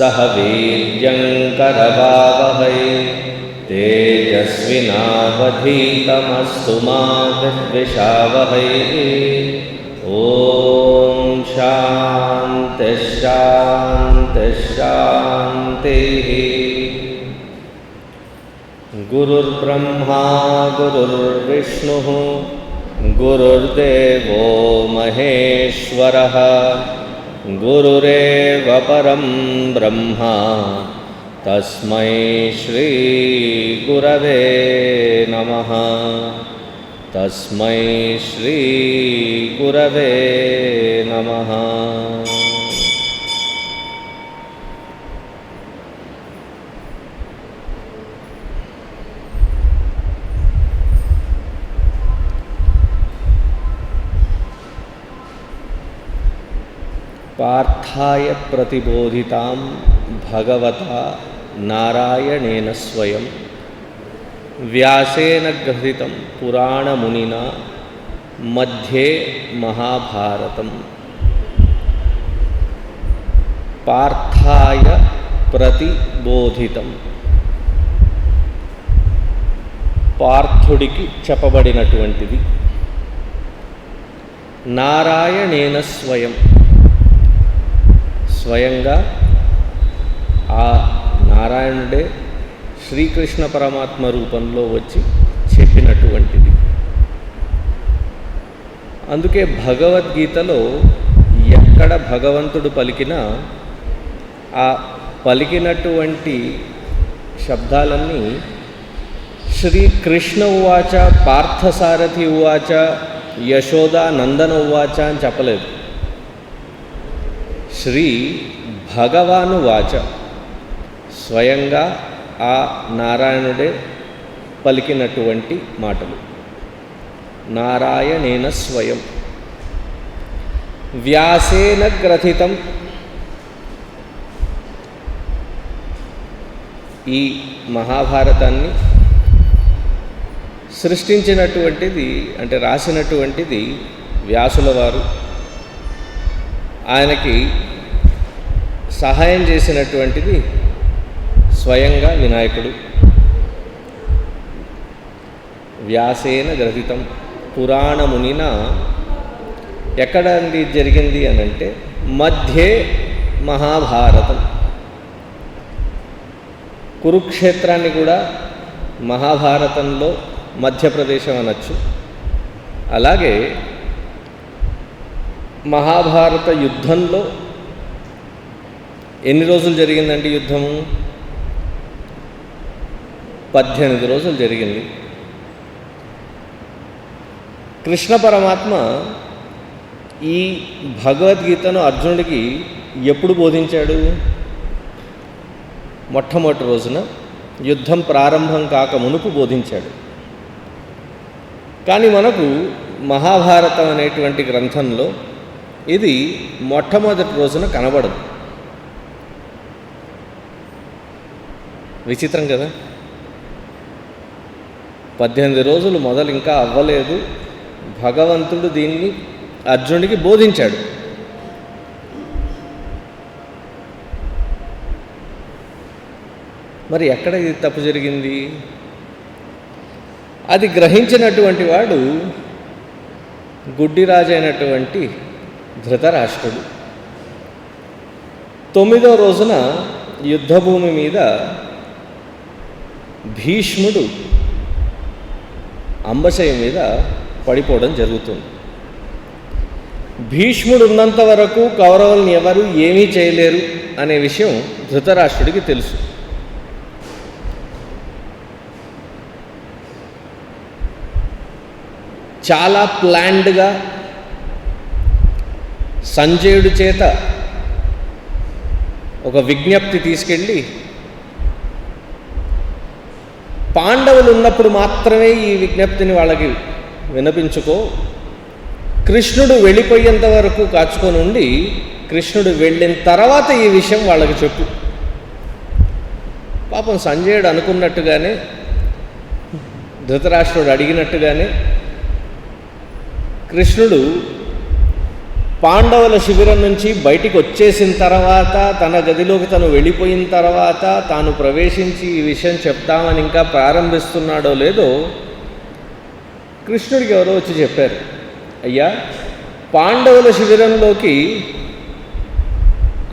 सह वीर्यं करवावहै तेजस्विनावधीतमस्तु मा विद्विषावहै। ॐ शान्ति शान्ति शान्तिः। गुरुर्ब्रह्मा गुरुर्विष्णुः गुरुर्देवो महेश्वरः गुरुरेव परं ब्रह्मा तस्मै श्री गुरवे नमः। तस्मै श्री गुरवे नमः। पार्थाय प्रतिबोधितां भगवता नारायणेन स्वयं व्यासेन ग्रथितं पुराणमुनिना मध्ये महाभारतम्। पार्थाय प्रतिबोधितं పార్థుడికి చెప్పబడినటువంటిది। నారాయణేన స్వయం, స్వయంగా ఆ నారాయణుడే శ్రీకృష్ణ పరమాత్మ రూపంలో వచ్చి చెప్పినటువంటిది। అందుకే భగవద్గీతలో ఎక్కడ భగవంతుడు పలికినా ఆ పలికినటువంటి శబ్దాలన్నీ శ్రీకృష్ణ ఉవాచ, పార్థసారథి ఉవాచ, యశోదా నందన ఉవాచ అని చెప్పలేదు। శ్రీ భగవాను వాచ, స్వయంగా ఆ నారాయణుడే పలికినటువంటి మాటలు। నారాయణేన స్వయం వ్యాసేన గ్రథితం। ఈ మహాభారతాన్ని సృష్టించినటువంటిది అంటే రాసినటువంటిది వ్యాసుల వారు, ఆయనకి సహాయం చేసినటువంటిది స్వయంగా వినాయకుడు। వ్యాసేన గ్రథితం పురాణమునిన ఎక్కడ జరిగింది అనంటే మధ్యే మహాభారతం। కురుక్షేత్రాన్ని కూడా మహాభారతంలో మధ్యప్రదేశం అనొచ్చు। అలాగే మహాభారత యుద్ధంలో ఎన్ని రోజులు జరిగిందంటే యుద్ధము 18 రోజులు జరిగింది। కృష్ణ పరమాత్మ ఈ భగవద్గీతను అర్జునుడికి ఎప్పుడు బోధించాడు? మొట్టమొదటి రోజున యుద్ధం ప్రారంభం కాక మునుపు బోధించాడు। కానీ మనకు మహాభారతం అనేటువంటి గ్రంథంలో ఇది మొట్టమొదటి రోజున కనబడదు। విచిత్రం కదా, 18 రోజులు మొదలు ఇంకా అవ్వలేదు, భగవంతుడు దీన్ని అర్జునుడికి బోధించాడు। మరి ఎక్కడ ఇది తప్పు జరిగింది? అది గ్రహించినటువంటి వాడు గుడ్డిరాజు అయినటువంటి ధృతరాష్ట్రుడు। 9వ రోజున యుద్ధభూమి మీద భీష్ముడు అంబశయం మీద పడిపోవడం జరుగుతుంది। భీష్ముడు ఉన్నంత వరకు కౌరవుల్ని ఎవరు ఏమీ చేయలేరు అనే విషయం ధృతరాష్ట్రుడికి తెలుసు। చాలా ప్లాన్డ్గా సంజయుడి చేత ఒక విజ్ఞప్తి తీసుకెళ్ళి పాండవులు ఉన్నప్పుడు మాత్రమే ఈ విజ్ఞప్తిని వాళ్ళకి వినిపించుకో, కృష్ణుడు వెళ్ళిపోయేంత వరకు కాచుకొని ఉండి కృష్ణుడు వెళ్ళిన తర్వాత ఈ విషయం వాళ్ళకి చెప్పు। పాపం సంజయుడు అనుకున్నట్టుగానే ధృతరాష్ట్రుడు అడిగినట్టుగానే కృష్ణుడు పాండవుల శిబిరం నుంచి బయటికి వచ్చేసిన తర్వాత, తన గదిలోకి తను వెళ్ళిపోయిన తర్వాత, తాను ప్రవేశించి ఈ విషయం చెప్తామని ఇంకా ప్రారంభిస్తున్నాడో లేదో కృష్ణుడికి ఎవరో వచ్చి చెప్పారు, అయ్యా పాండవుల శిబిరంలోకి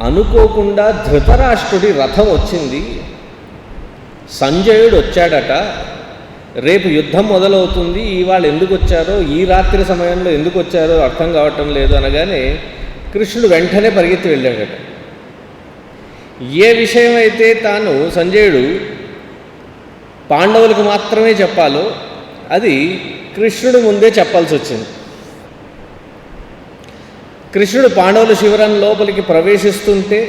అనుకోకుండా ధృతరాష్ట్రుడి రథం వచ్చింది, సంజయుడు వచ్చాడట, రేపు యుద్ధం మొదలవుతుంది, ఇవాళ ఎందుకు వచ్చారో, ఈ రాత్రి సమయంలో ఎందుకు వచ్చారో అర్థం కావటం లేదు అనగానే కృష్ణుడు వెంటనే పరిగెత్తి వెళ్ళాడట. ఏ విషయం అయితే తాను సంజయుడు పాండవులకు మాత్రమే చెప్పాలో అది కృష్ణుడు ముందే చెప్పాల్సి వచ్చింది. కృష్ణుడు పాండవుల శిబిరం లోపలికి ప్రవేశిస్తుంటే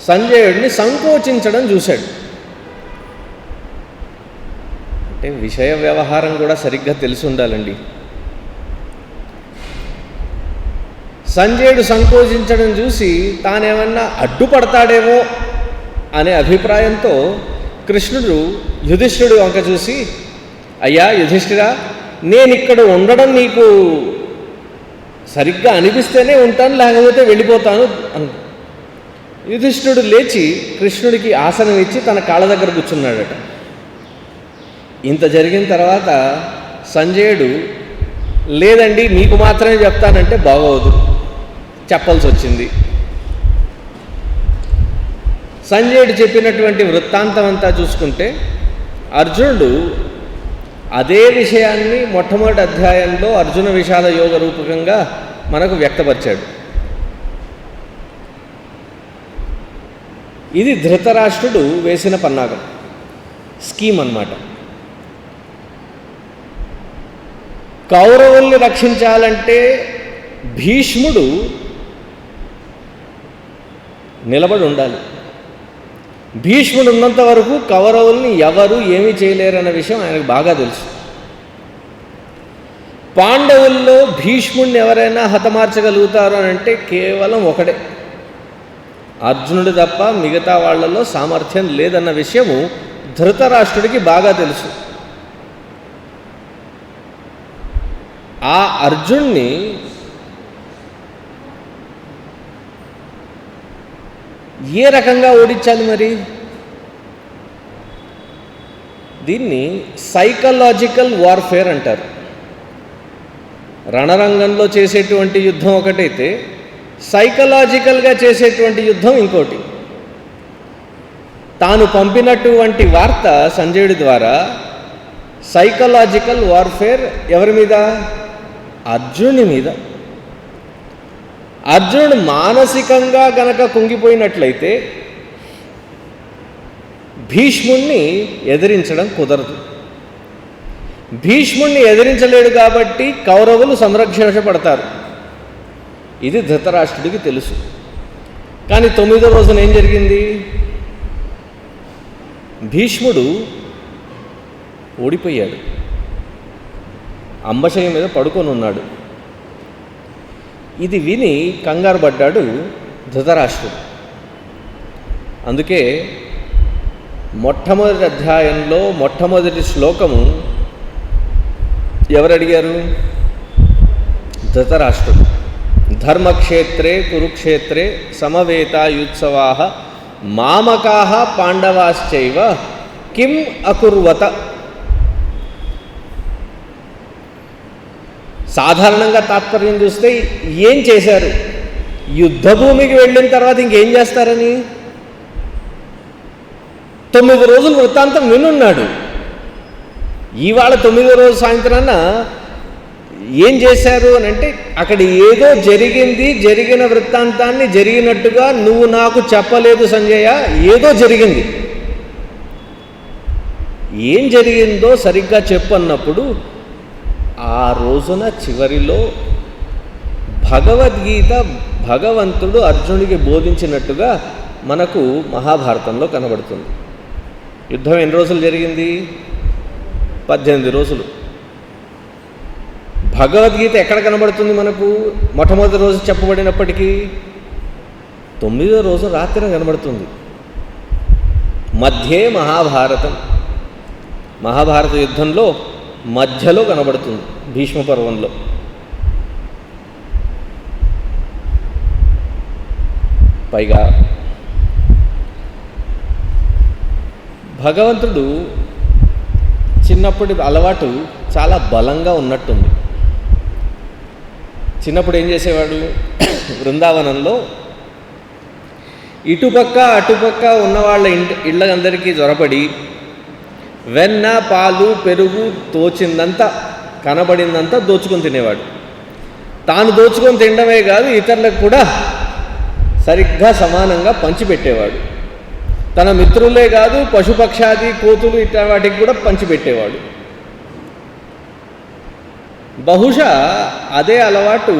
సంజయుడిని సంకోచించడం చూశాడు. అంటే విషయ వ్యవహారం కూడా సరిగ్గా తెలిసి ఉండాలండి. సంజయుడు సంకోచించడం చూసి తానేమన్నా అడ్డుపడతాడేమో అనే అభిప్రాయంతో కృష్ణుడు యుధిష్ఠిరుడు వంక చూసి, అయ్యా యుధిష్ఠిరా, నేను ఇక్కడ ఉండడం నీకు సరిగ్గా అనిపిస్తేనే ఉంటాను, లేకపోతే వెళ్ళిపోతాను అన్న. యుధిష్ఠిరుడు లేచి కృష్ణుడికి ఆసనం ఇచ్చి తన కాళ్ళ దగ్గర కూర్చున్నాడట. ఇంత జరిగిన తర్వాత సంజయుడు, లేదండి నీకు మాత్రమే చెప్తానంటే బాగోదు, చెప్పాల్సి వచ్చింది. సంజయుడు చెప్పినటువంటి వృత్తాంతం అంతా చూసుకుంటే అర్జునుడు అదే విషయాన్ని మొట్టమొదటి అధ్యాయంలో అర్జున విషాద యోగ రూపకంగా మనకు వ్యక్తపరిచాడు. ఇది ధృతరాష్ట్రుడు వేసిన పన్నాగం, స్కీమ్ అన్నమాట. కౌరవుల్ని రక్షించాలంటే భీష్ముడు నిలబడి ఉండాలి. భీష్ముడు ఉన్నంత వరకు కౌరవుల్ని ఎవరు ఏమీ చేయలేరన్న విషయం ఆయనకు బాగా తెలుసు. పాండవుల్లో భీష్ముడిని ఎవరైనా హతమార్చగలుగుతారు అని అంటే కేవలం ఒకడే, అర్జునుడు తప్ప మిగతా వాళ్లలో సామర్థ్యం లేదన్న విషయము ధృతరాష్ట్రుడికి బాగా తెలుసు. ఆ అర్జున్ని ఏ రకంగా ఓడించాలి మరి? దీన్ని సైకలాజికల్ వార్ఫేర్ అంటారు. రణరంగంలో చేసేటువంటి యుద్ధం ఒకటైతే సైకలాజికల్గా చేసేటువంటి యుద్ధం ఇంకోటి. తాను పంపినటువంటి వార్త సంజయుడి ద్వారా సైకలాజికల్ వార్ఫేర్ ఎవరి మీద? అర్జునుడి మీద. అర్జునుడు మానసికంగా గనక కుంగిపోయినట్లయితే భీష్ముణ్ణి ఎదిరించడం కుదరదు. భీష్ముణ్ణి ఎదిరించలేడు కాబట్టి కౌరవులు సంరక్షించబడతారు. ఇది ధృతరాష్ట్రుడికి తెలుసు. కానీ 9వ రోజున ఏం జరిగింది? భీష్ముడు ఓడిపోయాడు, అంబశయం మీద పడుకొని ఉన్నాడు. ఇది విని కంగారు పడ్డాడు ధృతరాష్ట్రుడు. అందుకే మొట్టమొదటి అధ్యాయంలో మొట్టమొదటి శ్లోకము ఎవరు అడిగారు? ధృతరాష్ట్రుడు. ధర్మక్షేత్రే కురుక్షేత్రే సమవేతాయుత్సవాః మామకాః పాండవాశ్చైవ కిం అకుర్వత. సాధారణంగా తాత్పర్యం చూస్తే ఏం చేశారు? యుద్ధభూమికి వెళ్ళిన తర్వాత ఇంకేం చేస్తారని 9 రోజులు వృత్తాంతం వినున్నాడు. ఇవాళ 9వ రోజు సాయంత్రాన ఏం చేశారు అని అంటే, అక్కడ ఏదో జరిగింది, జరిగిన వృత్తాంతాన్ని జరిగినట్టుగా నువ్వు నాకు చెప్పలేదు సంజయ, ఏదో జరిగింది. ఏం జరిగిందో సరిగ్గా చెప్పు అన్నప్పుడు ఆ రోజున చివరిలో భగవద్గీత భగవంతుడు అర్జునుడికి బోధించినట్టుగా మనకు మహాభారతంలో కనబడుతుంది. యుద్ధం ఎన్ని రోజులు జరిగింది? 18 రోజులు. భగవద్గీత ఎక్కడ కనబడుతుంది మనకు? మొట్టమొదటి రోజు చెప్పబడినప్పటికీ 9వ రోజు రాత్రిన కనబడుతుంది. మధ్యే మహాభారతం, మహాభారత యుద్ధంలో మధ్యలో కనబడుతుంది భీష్మ పర్వంలో. పైగా భగవంతుడు చిన్నప్పటి అలవాటు చాలా బలంగా ఉన్నట్టుంది. చిన్నప్పుడు ఏం చేసేవాడు, బృందావనంలో ఇటుపక్క అటుపక్క ఉన్న వాళ్ళ ఇళ్ళందరికీ జ్వరపడి వెన్న, పాలు, పెరుగు తోచిందంతా కనబడిందంతా దోచుకొని తినేవాడు. తాను దోచుకొని తినడమే కాదు, ఇతరులకు కూడా సరిగ్గా సమానంగా పంచిపెట్టేవాడు. తన మిత్రులే కాదు, పశుపక్షాది, కోతులు ఇట్లా వాటికి కూడా పంచిపెట్టేవాడు. బహుశా అదే అలవాటు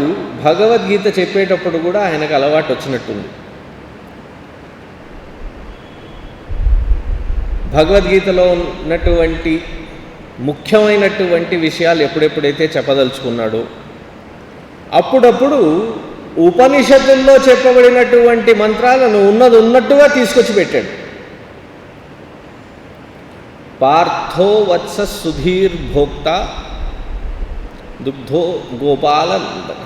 భగవద్గీత చెప్పేటప్పుడు కూడా ఆయనకు అలవాటు వచ్చినట్టుంది. భగవద్గీతలో ఉన్నటువంటి ముఖ్యమైనటువంటి విషయాలు ఎప్పుడెప్పుడైతే చెప్పదలుచుకున్నాడో అప్పుడప్పుడు ఉపనిషత్తుల్లో చెప్పబడినటువంటి మంత్రాలను ఉన్నది ఉన్నట్టుగా తీసుకొచ్చి పెట్టాడు. పార్థో వత్స సుధీర్ భోక్త దుగ్ధో గోపాల నందన.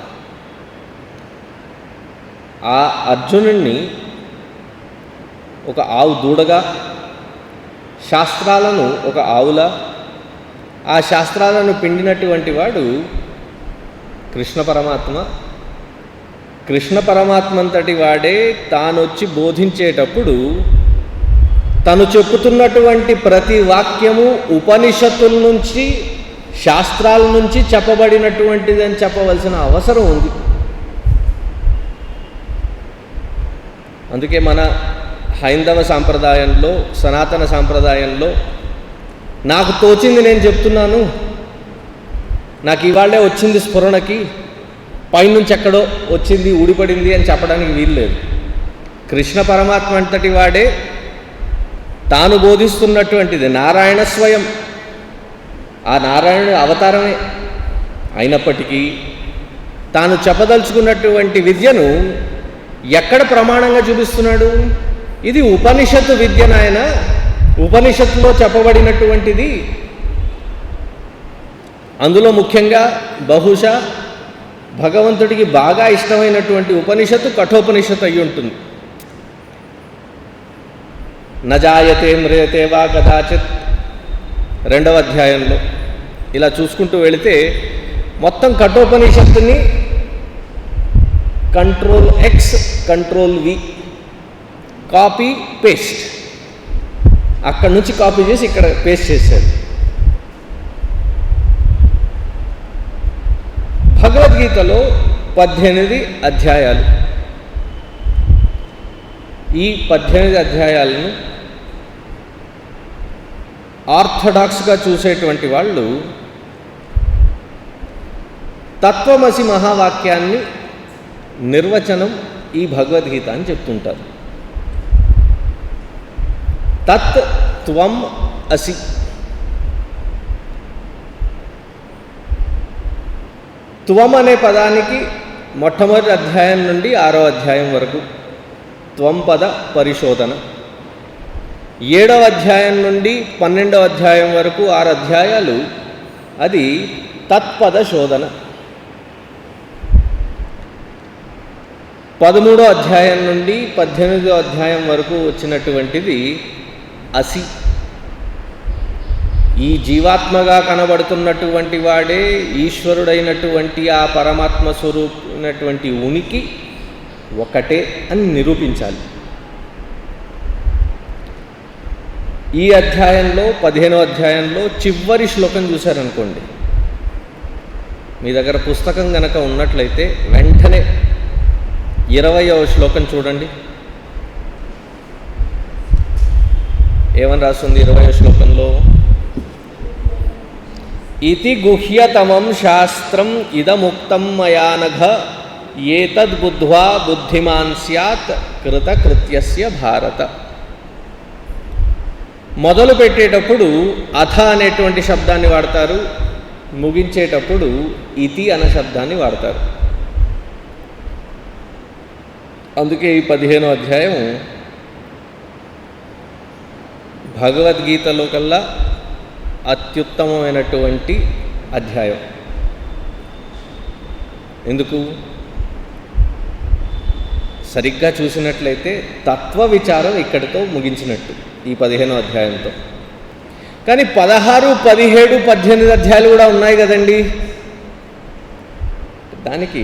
ఆ అర్జునుణ్ణి ఒక ఆవు దూడగా, శాస్త్రాలను ఒక ఆవులా, ఆ శాస్త్రాలను పిండినటువంటి వాడు కృష్ణ పరమాత్మ. కృష్ణ పరమాత్మంతటి వాడే తానొచ్చి బోధించేటప్పుడు తను చెప్పుతున్నటువంటి ప్రతి వాక్యము ఉపనిషత్తుల నుంచి, శాస్త్రాల నుంచి చెప్పబడినటువంటిదని చెప్పవలసిన అవసరం ఉంది. అందుకే మన హైందవ సాంప్రదాయంలో, సనాతన సాంప్రదాయంలో నాకు తోచింది నేను చెప్తున్నాను, నాకు ఇవాళే వచ్చింది స్ఫురణకి, పైనుంచి ఎక్కడో వచ్చింది ఊడిపడింది అని చెప్పడానికి వీల్లేదు. కృష్ణ పరమాత్మ అంతటి వాడే తాను బోధిస్తున్నటువంటిది నారాయణ స్వయం, ఆ నారాయణుడి అవతారమే అయినప్పటికీ తాను చెప్పదలుచుకున్నటువంటి విద్యను ఎక్కడ ప్రమాణంగా చూపిస్తున్నాడు? ఇది ఉపనిషత్తు విద్య నాయన, ఉపనిషత్తులో చెప్పబడినటువంటిది. అందులో ముఖ్యంగా బహుశా భగవంతుడికి బాగా ఇష్టమైనటువంటి ఉపనిషత్తు కఠోపనిషత్తు అయి ఉంటుంది. నజాయతే మ్రియతే వా కదాచిత్ 2వ అధ్యాయంలో ఇలా చూసుకుంటూ వెళితే మొత్తం కఠోపనిషత్తుని control X control V, copy paste, అక్కడి నుంచి కాపీ చేసి ఇక్కడ పేస్ట్ చేశాడు. భగవద్గీతలో 18 అధ్యాయాలు. ఈ 18 అధ్యాయాలను ఆర్థడాక్స్గా చూసేటువంటి వాళ్ళు తత్వమసి మహావాక్యాన్ని నిర్వచనం ఈ భగవద్గీత అని చెప్తుంటారు. తత్ త్వం అసి, త్వం అనే పదానికి మొట్టమొదటి అధ్యాయం నుండి 6వ అధ్యాయం వరకు త్వం పద పరిశోధన, 7వ అధ్యాయం నుండి 12వ అధ్యాయం వరకు 6 అధ్యాయాలు అది తత్పద శోధన, 13వ అధ్యాయం నుండి 18వ అధ్యాయం వరకు వచ్చినటువంటిది అసి. ఈ జీవాత్మగా కనబడుతున్నటువంటి వాడే ఈశ్వరుడైనటువంటి ఆ పరమాత్మ స్వరూపమైనటువంటి ఉనికి ఒకటే అని నిరూపించాలి. ఈ అధ్యాయంలో 15వ అధ్యాయంలో చివరి శ్లోకం చూశారనుకోండి, మీ దగ్గర పుస్తకం కనుక ఉన్నట్లయితే వెంటనే 20వ శ్లోకం చూడండి. ఏమని రాస్తుంది 20వ శ్లోకంలో? ఇతి గుహ్యతమం శాస్త్రం ఇదముక్తం మయానఘ ఏతద్బుద్ధ్వా బుద్ధిమాన్ స్యాత్ కృతకృత్యస్య భారత. మొదలు పెట్టేటప్పుడు అథ అనేటువంటి శబ్దాన్ని వాడతారు, ముగించేటప్పుడు ఇతి అనే శబ్దాన్ని వాడతారు. అందుకే ఈ 15వ అధ్యాయం భగవద్గీతలో కల్లా అత్యుత్తమమైనటువంటి అధ్యాయం. ఎందుకు? సరిగ్గా చూసినట్లయితే తత్వ విచారం ఇక్కడితో ముగించినట్టు ఈ 15వ అధ్యాయంతో. కానీ 16, 17, 18 అధ్యాయాలు కూడా ఉన్నాయి కదండి. దానికి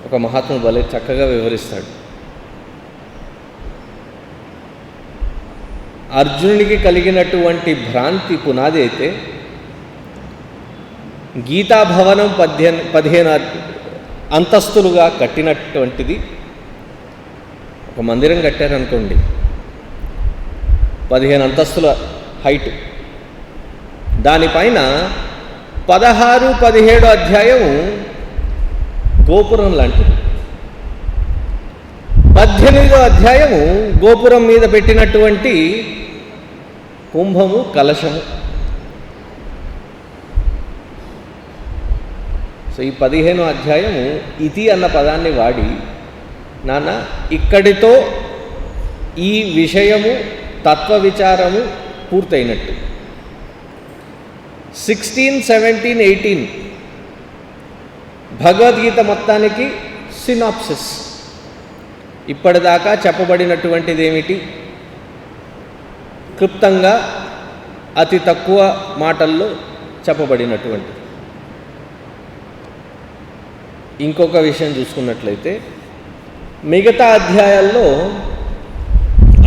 ఒక మహాత్ముడు భలే చక్కగా వివరిస్తాడు. అర్జునుడికి కలిగినటువంటి భ్రాంతి పునాది అయితే గీతాభవనం 15 అంతస్తులుగా కట్టినటువంటిది. ఒక మందిరం కట్టారనుకోండి, 15 అంతస్తుల హైట్, దానిపైన 16, 17 అధ్యాయం గోపురం లాంటిది. 18వ అధ్యాయము గోపురం మీద పెట్టినటువంటి కుంభము, కలశము. సో ఈ 15వ అధ్యాయము ఇతి అన్న పదాన్ని వాడి, నాన్న ఇక్కడితో ఈ విషయము తత్వ విచారము పూర్తయినట్టు. 16, 17, 18 భగవద్గీత మొత్తానికి సినాప్సిస్. ఇప్పటిదాకా చెప్పబడినటువంటిది ఏమిటి? క్లుప్తంగా అతి తక్కువ మాటల్లో చెప్పబడినటువంటిది. ఇంకొక విషయం చూసుకున్నట్లయితే మిగతా అధ్యాయాల్లో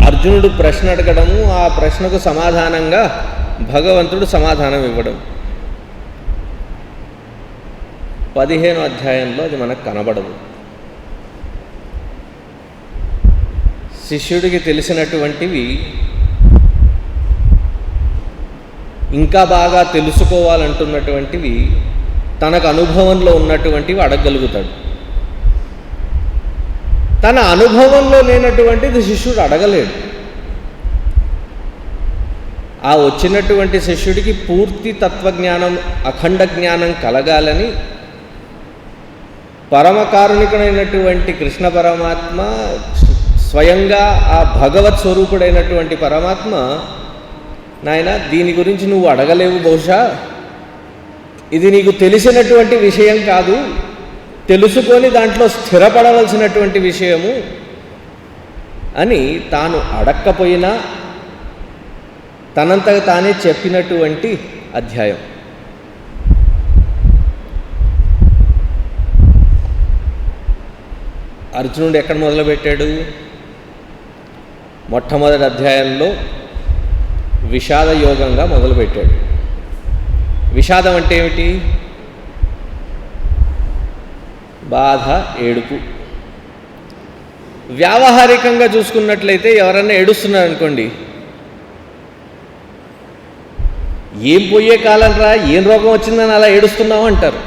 అర్జునుడు ప్రశ్న అడగడము, ఆ ప్రశ్నకు సమాధానంగా భగవంతుడు సమాధానం ఇవ్వడం. 15వ అధ్యాయంలో అది మనకు కనబడదు. శిష్యుడికి తెలిసినటువంటివి ఇంకా బాగా తెలుసుకోవాలంటున్నటువంటివి తనకు అనుభవంలో ఉన్నటువంటివి అడగగలుగుతాడు. తన అనుభవంలో లేనటువంటిది శిష్యుడు అడగలేడు. ఆ వచ్చినటువంటి శిష్యుడికి పూర్తి తత్వజ్ఞానం, అఖండ జ్ఞానం కలగాలని పరమకారుణికుడైనటువంటి కృష్ణ పరమాత్మ, స్వయంగా ఆ భగవత్ స్వరూపుడైనటువంటి పరమాత్మ, నాయన దీని గురించి నువ్వు అడగలేవు, బహుశా ఇది నీకు తెలిసినటువంటి విషయం కాదు, తెలుసుకొని దాంట్లో స్థిరపడవలసినటువంటి విషయము అని తాను అడక్కపోయినా తనంతగా తానే చెప్పినటువంటి అధ్యాయం. అర్జునుడు ఎక్కడ మొదలుపెట్టాడు? మొట్టమొదటి అధ్యాయంలో విషాద యోగంగా మొదలుపెట్టాడు. విషాదం అంటే ఏమిటి? బాధ, ఏడుపు. వ్యావహారికంగా చూసుకున్నట్లయితే ఎవరన్నా ఏడుస్తున్నారనుకోండి, ఏం పోయే కాలం రా, ఏం రోగం వచ్చిందని అలా ఏడుస్తున్నావు అంటారు.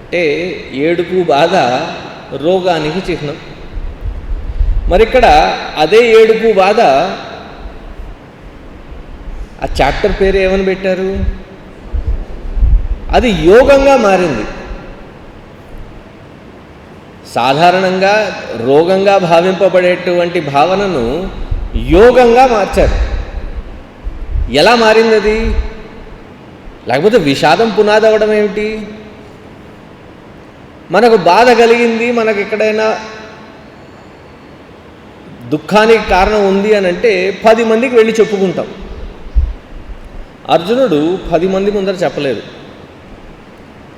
అంటే ఏడుపు, బాధ రోగానికి చిహ్నం. మరిక్కడ అదే ఏడుపు, బాధ, ఆ చాప్టర్ పేరు ఏమని పెట్టారు? అది యోగంగా మారింది. సాధారణంగా రోగంగా భావింపబడేటువంటి భావనను యోగంగా మార్చారు. ఎలా మారింది అది? లేకపోతే విషాదం పునాది అవ్వడం ఏమిటి? మనకు బాధ కలిగింది, మనకు ఎక్కడైనా దుఃఖానికి కారణం ఉంది అని అంటే 10 మందికి వెళ్ళి చెప్పుకుంటాం. అర్జునుడు 10 మంది ముందర చెప్పలేదు,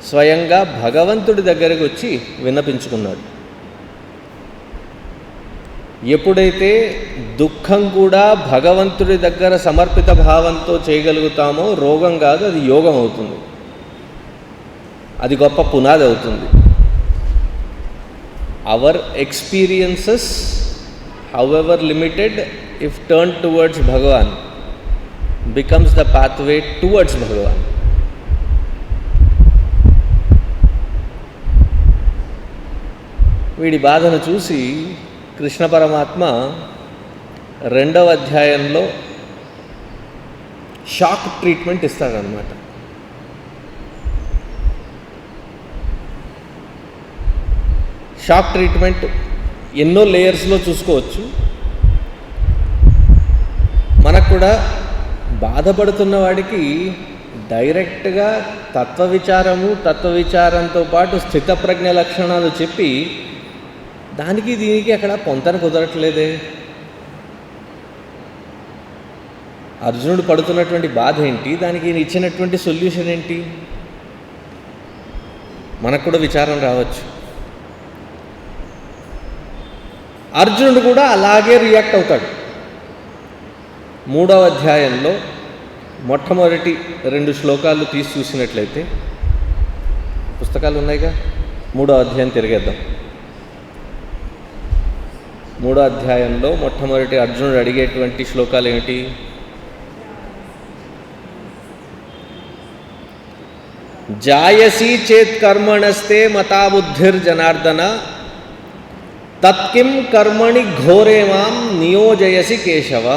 స్వయంగా భగవంతుడి దగ్గరకు వచ్చి విన్నపించుకున్నాడు. ఎప్పుడైతే దుఃఖం కూడా భగవంతుడి దగ్గర సమర్పిత భావంతో చేయగలుగుతామో రోగం కాదు, అది యోగం అవుతుంది. అది గొప్ప పునాది అవుతుంది. Hour experiences, however limited, if turned towards Bhagavan, becomes the pathway towards Bhagavan. వీడి బాధను చూసి కృష్ణ పరమాత్మ 2వ అధ్యాయంలో షాక్ ట్రీట్మెంట్ ఇస్తాడనమాట. షాక్ ట్రీట్మెంట్ ఎన్నో లేయర్స్లో చూసుకోవచ్చు. మనకు కూడా బాధపడుతున్న వాడికి డైరెక్ట్గా తత్వ విచారంతో పాటు స్థితప్రజ్ఞ లక్షణాలు చెప్పి దానికి దీనికి అక్కడ పొంతన కుదరట్లేదే. అర్జునుడు పడుతున్నటువంటి బాధ ఏంటి, దానికి ఈయన ఇచ్చినటువంటి సొల్యూషన్ ఏంటి? మనకు కూడా విచారం రావచ్చు. అర్జునుడు కూడా అలాగే రియాక్ట్ అవుతాడు. 3వ అధ్యాయంలో మొట్టమొదటి 2 శ్లోకాలు తీసి చూసినట్లయితే, పుస్తకాలు ఉన్నాయిగా, 3వ అధ్యాయం తిరిగేద్దాం. 3వ అధ్యాయంలో మొట్టమొదటి అర్జునుడు అడిగేటువంటి శ్లోకాలు ఏమిటి? జాయసి చేత్ కర్మణస్తే మతా బుద్ధిర్జనార్దన తత్కిం కర్మణి ఘోరే మాం నియోజయసి కేశవ.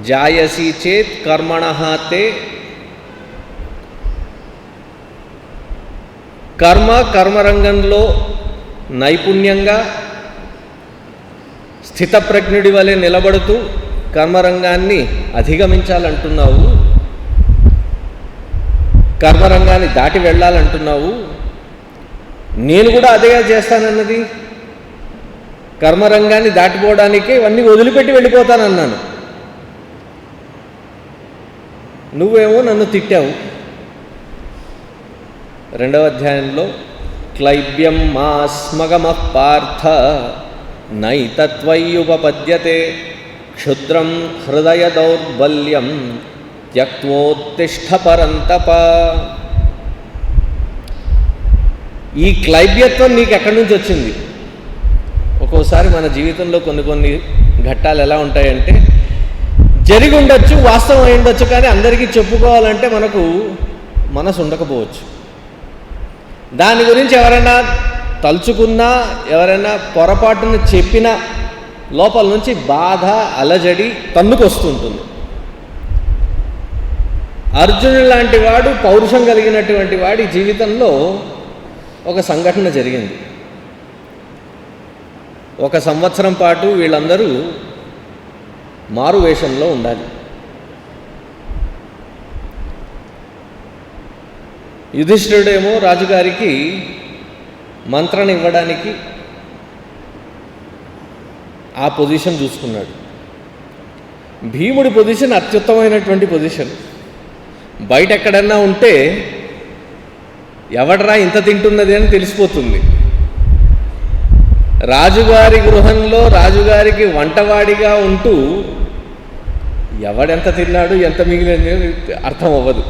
జాయసి చేత్ కర్మణః తే, కర్మరంగంలో నైపుణ్యంగా స్థితప్రజ్ఞుడి వలె నిలబడుతూ కర్మరంగాన్ని అధిగమించాలంటున్నావు, కర్మరంగాన్ని దాటి వెళ్ళాలంటున్నావు. నేను కూడా అదే చేస్తానన్నది. కర్మరంగాన్ని దాటిపోవడానికే ఇవన్నీ వదిలిపెట్టి వెళ్ళిపోతానన్నాను. నువ్వేమో నన్ను తిట్టావు. 2వ అధ్యాయంలో క్లైబ్యం మాస్మగమః పార్థ నైతత్వయ్యుపపద్యతే క్షుద్రం హృదయ దౌర్బల్యం త్యక్తోత్తిష్ఠ పరంతప. ఈ క్లైబ్యత్వం నీకు ఎక్కడి నుంచి వచ్చింది? ఒక్కోసారి మన జీవితంలో కొన్ని ఘట్టాలు ఎలా ఉంటాయంటే, జరిగి ఉండొచ్చు, వాస్తవం అయి ఉండొచ్చు, కానీ అందరికీ చెప్పుకోవాలంటే మనకు మనసు ఉండకపోవచ్చు. దాని గురించి ఎవరైనా తలుచుకున్నా, ఎవరైనా పొరపాటును చెప్పినా లోపల నుంచి బాధ, అలజడి తన్నుకొస్తుంటుంది. అర్జునుడు లాంటి వాడు, పౌరుషం కలిగినటువంటి వాడి జీవితంలో ఒక సంఘటన జరిగింది. 1 సంవత్సరం పాటు వీళ్ళందరూ మారువేషంలో ఉండాలి. యుధిష్ఠిరుడేమో రాజుగారికి మంత్రణ ఇవ్వడానికి ఆ పొజిషన్ చూసుకున్నాడు. భీముడి పొజిషన్ అత్యుత్తమైనటువంటి పొజిషన్. బయట ఎక్కడన్నా ఉంటే ఎవడరా ఇంత తింటున్నది అని తెలిసిపోతుంది. రాజుగారి గృహంలో రాజుగారికి వంటవాడిగా ఉంటూ ఎవడెంత తిన్నాడు, ఎంత మిగిలినది అర్థం అవ్వదు.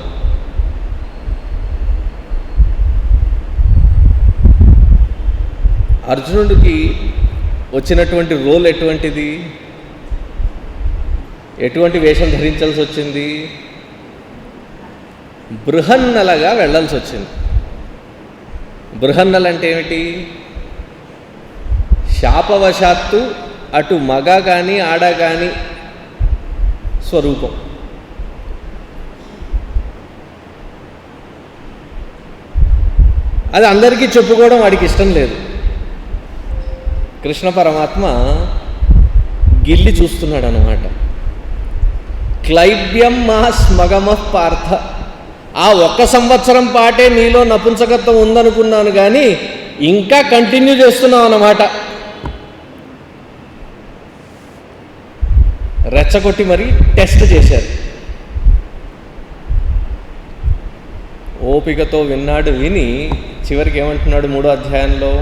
అర్జునుడికి వచ్చినటువంటి రోల్ ఎటువంటిది? ఎటువంటి వేషం ధరించాల్సి వచ్చింది? బృహన్నలగా వెళ్ళాల్సి వచ్చింది. బృహన్నలు అంటే ఏమిటి? శాపవశాత్తు అటు మగ కానీ ఆడ కానీ స్వరూపం. అది అందరికీ చెప్పుకోవడం వాడికి ఇష్టం లేదు. కృష్ణ పరమాత్మ గిల్లి చూస్తున్నాడు అన్నమాట. క్లైబ్యం మహాస్మగమః పార్థ. ఆ 1 సంవత్సరం పాటే నీలో నపుంసకత్వం ఉందనుకున్నాను, కానీ ఇంకా కంటిన్యూ చేస్తున్నావు అన్నమాట. రెచ్చగొట్టి మరి టెస్ట్ చేశారు. ఓపికతో విన్నాడు. విని చివరికి ఏమంటున్నాడు 3వ అధ్యాయంలో?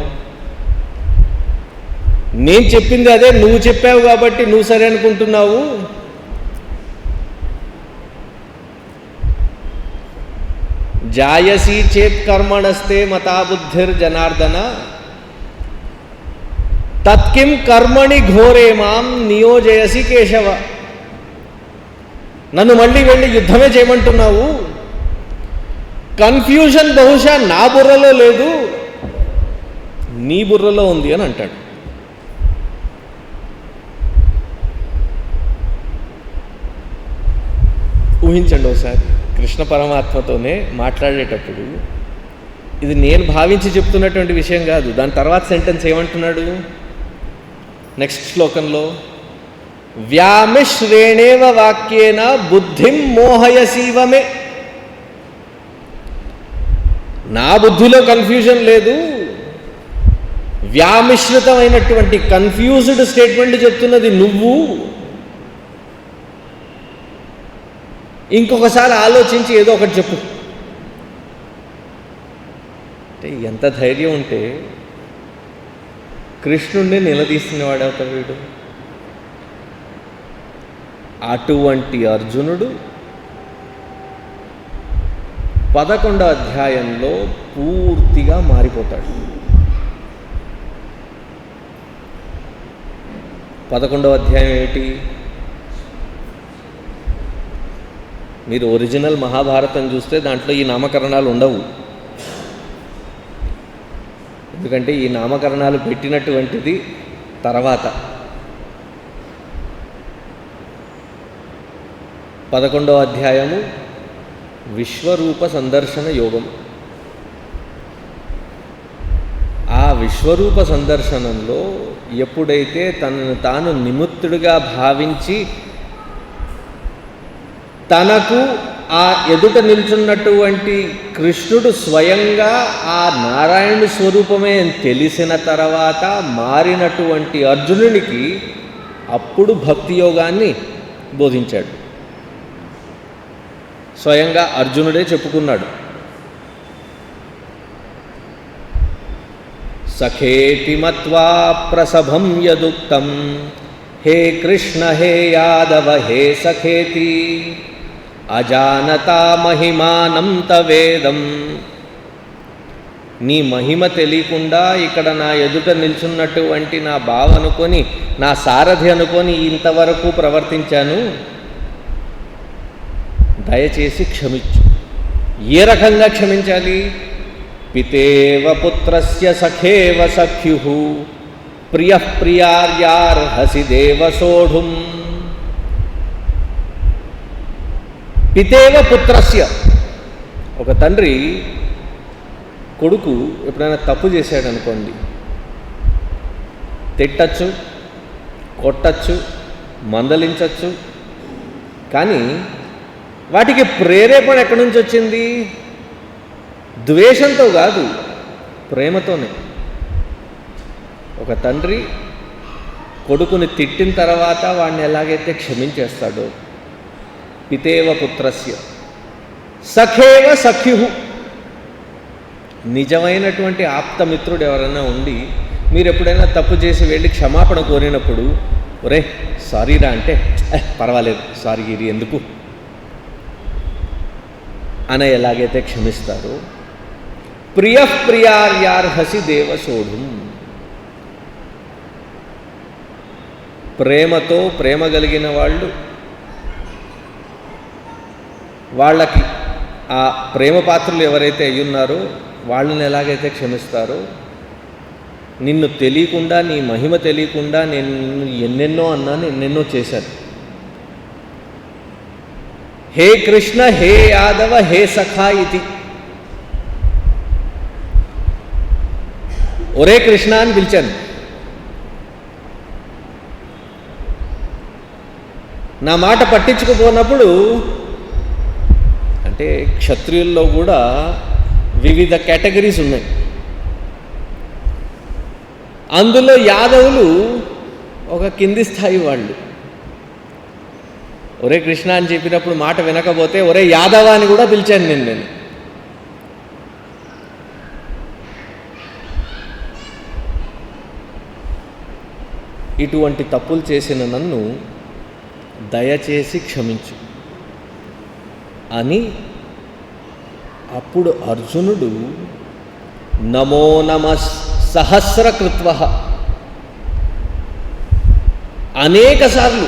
నేను చెప్పింది అదే, నువ్వు చెప్పావు కాబట్టి నువ్వు సరే అనుకుంటున్నావు. జాయసి చేత్ కర్మణస్తే మతా బుద్ధిర్జనార్దన తత్కిం కర్మణి ఘోరే మాం నియోజయసి కేశవ. నన్ను మళ్ళీ వెళ్ళి యుద్ధమే చేయమంటున్నావు. కన్ఫ్యూజన్ బహుశా నా బుర్రలో లేదు, నీ బుర్రలో ఉంది అని అంటాడు. ఊహించండి ఒకసారి, కృష్ణ పరమాత్మతోనే మాట్లాడేటప్పుడు ఇది నేను భావించి చెప్తున్నటువంటి విషయం కాదు. దాని తర్వాత సెంటెన్స్ ఏమంటున్నాడు నెక్స్ట్ శ్లోకంలో? వ్యామిశ్రేణేవ వాక్యేన బుద్ధిం మోహయసీవమే. నా బుద్ధిలో కన్ఫ్యూజన్ లేదు, వ్యామిశ్రితమైనటువంటి కన్ఫ్యూజ్డ్ స్టేట్మెంట్ చెప్తున్నది నువ్వు. ఇంకొకసారి ఆలోచించి ఏదో ఒకటి చెప్పు. అంటే ఎంత ధైర్యం ఉంటే కృష్ణుణ్ణి నిలదీస్తున్నవాడు అవుతాడు వీడు. అటువంటి అర్జునుడు 11వ అధ్యాయంలో పూర్తిగా మారిపోతాడు. 11వ అధ్యాయం ఏంటి? మీరు ఒరిజినల్ మహాభారతం చూస్తే దాంట్లో ఈ నామకరణాలు ఉండవు. ఎందుకంటే ఈ నామకరణాలు పెట్టినటువంటిది తర్వాత. 11వ అధ్యాయము విశ్వరూప సందర్శన యోగం. ఆ విశ్వరూప సందర్శనంలో ఎప్పుడైతే తనను తాను నిమిత్తుడిగా భావించి తనకు ఆ ఎదుట నిల్చున్నటువంటి కృష్ణుడు స్వయంగా ఆ నారాయణుడి స్వరూపమే తెలిసిన తర్వాత మారినటువంటి అర్జునునికి అప్పుడు భక్తి యోగాన్ని బోధించాడు. స్వయంగా అర్జునుడే చెప్పుకున్నాడు. సఖేతి మత్వా ప్రసభం యదుక్తం హే కృష్ణ హే యాదవ హే సఖేతి అజానతా మహిమానం తవేదం. నీ మహిమ తెలియకుండా ఇక్కడ నా ఎదుట నిల్చున్నటువంటి నా బావ అనుకొని, నా సారథి అనుకొని ఇంతవరకు ప్రవర్తించాను, దయచేసి క్షమించు. ఏ రకంగా క్షమించాలి? పితేవ పుత్రస్య సఖేవ సఖ్యుః ప్రియః ప్రియార్యార్హసి దేవ సోఢుం. పితేవ పుత్రస్య, ఒక తండ్రి కొడుకు ఎప్పుడైనా తప్పు చేశాడనుకోండి, తిట్టచ్చు, కొట్టచ్చు, మందలించచ్చు. కానీ వాటికి ప్రేరేపణ ఎక్కడి నుంచి వచ్చింది? ద్వేషంతో కాదు, ప్రేమతోనే. ఒక తండ్రి కొడుకుని తిట్టిన తర్వాత వాడిని ఎలాగైతే క్షమించేస్తాడో, పితేవ పుత్రస్య సఖేవ సఖ్యుః. నిజమైనటువంటి ఆప్తమిత్రుడు ఎవరైనా ఉండి మీరు ఎప్పుడైనా తప్పు చేసి వెళ్ళి క్షమాపణ కోరినప్పుడు, ఒరే సారీరా అంటే, పర్వాలేదు సారీ ఇది ఎందుకు అని ఎలాగైతే క్షమిస్తారో, ప్రియః ప్రియార్యార్హసి దేవ సోఢుం. ప్రేమతో ప్రేమ కలిగిన వాళ్ళు వాళ్ళకి ఆ ప్రేమ పాత్రలు ఎవరైతే అయ్యున్నారో వాళ్ళని ఎలాగైతే క్షమిస్తారో, నిన్ను తెలియకుండా, నీ మహిమ తెలియకుండా నేను ఎన్నెన్నో అన్నాను, ఎన్నెన్నో చేశాను. హే కృష్ణ హే యాదవ హే సఖా ఇది. ఒరే కృష్ణ అని పిలిచాను. నా మాట పట్టించుకుపోయినప్పుడు, అంటే క్షత్రియుల్లో కూడా వివిధ కేటగిరీస్ ఉన్నాయి. అందులో యాదవులు ఒక కింది స్థాయి వాళ్ళు. ఒరే కృష్ణ అని చెప్పినప్పుడు మాట వినకపోతే ఒరే యాదవ అని కూడా పిలిచాను నేను. ఇటువంటి తప్పులు చేసిన నన్ను దయచేసి క్షమించు అని అప్పుడు అర్జునుడు నమో నమః సహస్రకృత్వః అనేక సార్లు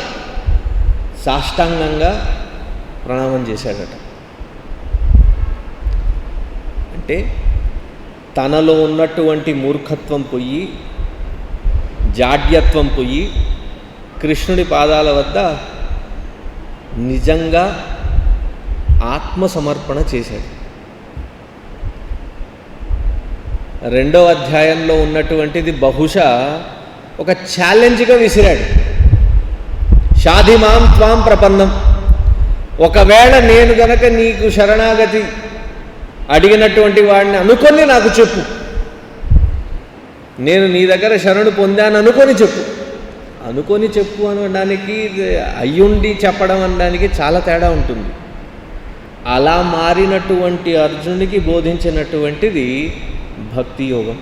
సాష్టాంగంగా ప్రణామం చేశాడట. అంటే తనలో ఉన్నటువంటి మూర్ఖత్వం పోయి, జాడ్యత్వం పోయి, కృష్ణుడి పాదాల వద్ద నిజంగా ఆత్మసమర్పణ చేశాడు. 2వ అధ్యాయంలో ఉన్నటువంటిది బహుశా ఒక ఛాలెంజ్గా విసిరాడు. షాధిమాం త్వాం ప్రపన్నం, ఒకవేళ నేను గనక నీకు శరణాగతి అడిగినటువంటి వాడిని అనుకొని నాకు చెప్పు, నేను నీ దగ్గర శరణు పొందాను అనుకొని చెప్పు. అనుకొని చెప్పు అనడానికి అయ్యుండి చెప్పడం అనడానికి చాలా తేడా ఉంటుంది. అలా మారినటువంటి అర్జునుడికి బోధించినటువంటిది భక్తి యోగం.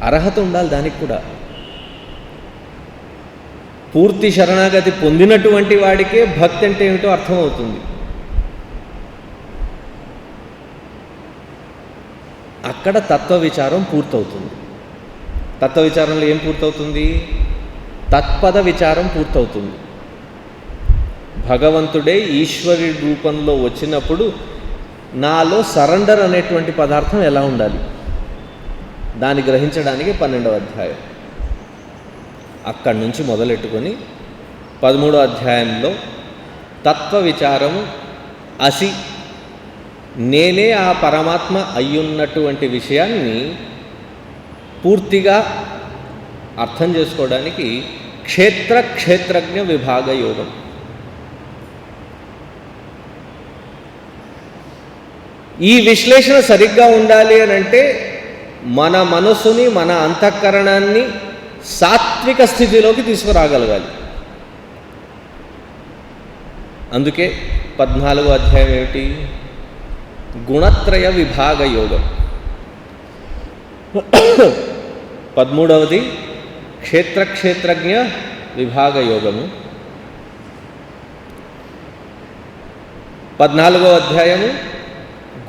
అర్హత ఉండాలి దానికి కూడా. పూర్తి శరణాగతి పొందినటువంటి వాడికే భక్తి అంటే ఏమిటో అర్థమవుతుంది. అక్కడ తత్వ విచారం పూర్తవుతుంది. తత్వ విచారంలో ఏం పూర్తవుతుంది? తత్పద విచారం పూర్తవుతుంది. భగవంతుడే ఈశ్వరుడి రూపంలో వచ్చినప్పుడు నాలో సరెండర్ అనేటువంటి పదార్థం ఎలా ఉండాలి, దాన్ని గ్రహించడానికి 12వ అధ్యాయం. అక్కడి నుంచి మొదలెట్టుకొని 13వ అధ్యాయంలో తత్వ విచారము, అసి నేనే ఆ పరమాత్మ అయ్యున్నటువంటి విషయాన్ని పూర్తిగా అర్థం చేసుకోవడానికి క్షేత్రజ్ఞ విభాగ యోగం. ఈ విశ్లేషణ సరిగ్గా ఉండాలి అని అంటే మన మనసుని, మన అంతఃకరణాన్ని సాత్విక స్థితిలోకి తీసుకురాగలగాలి. అందుకే 14వ అధ్యాయం ఏమిటి? గుణత్రయ విభాగ యోగం. 13వది క్షేత్రజ్ఞ విభాగ యోగము. 14వ అధ్యాయము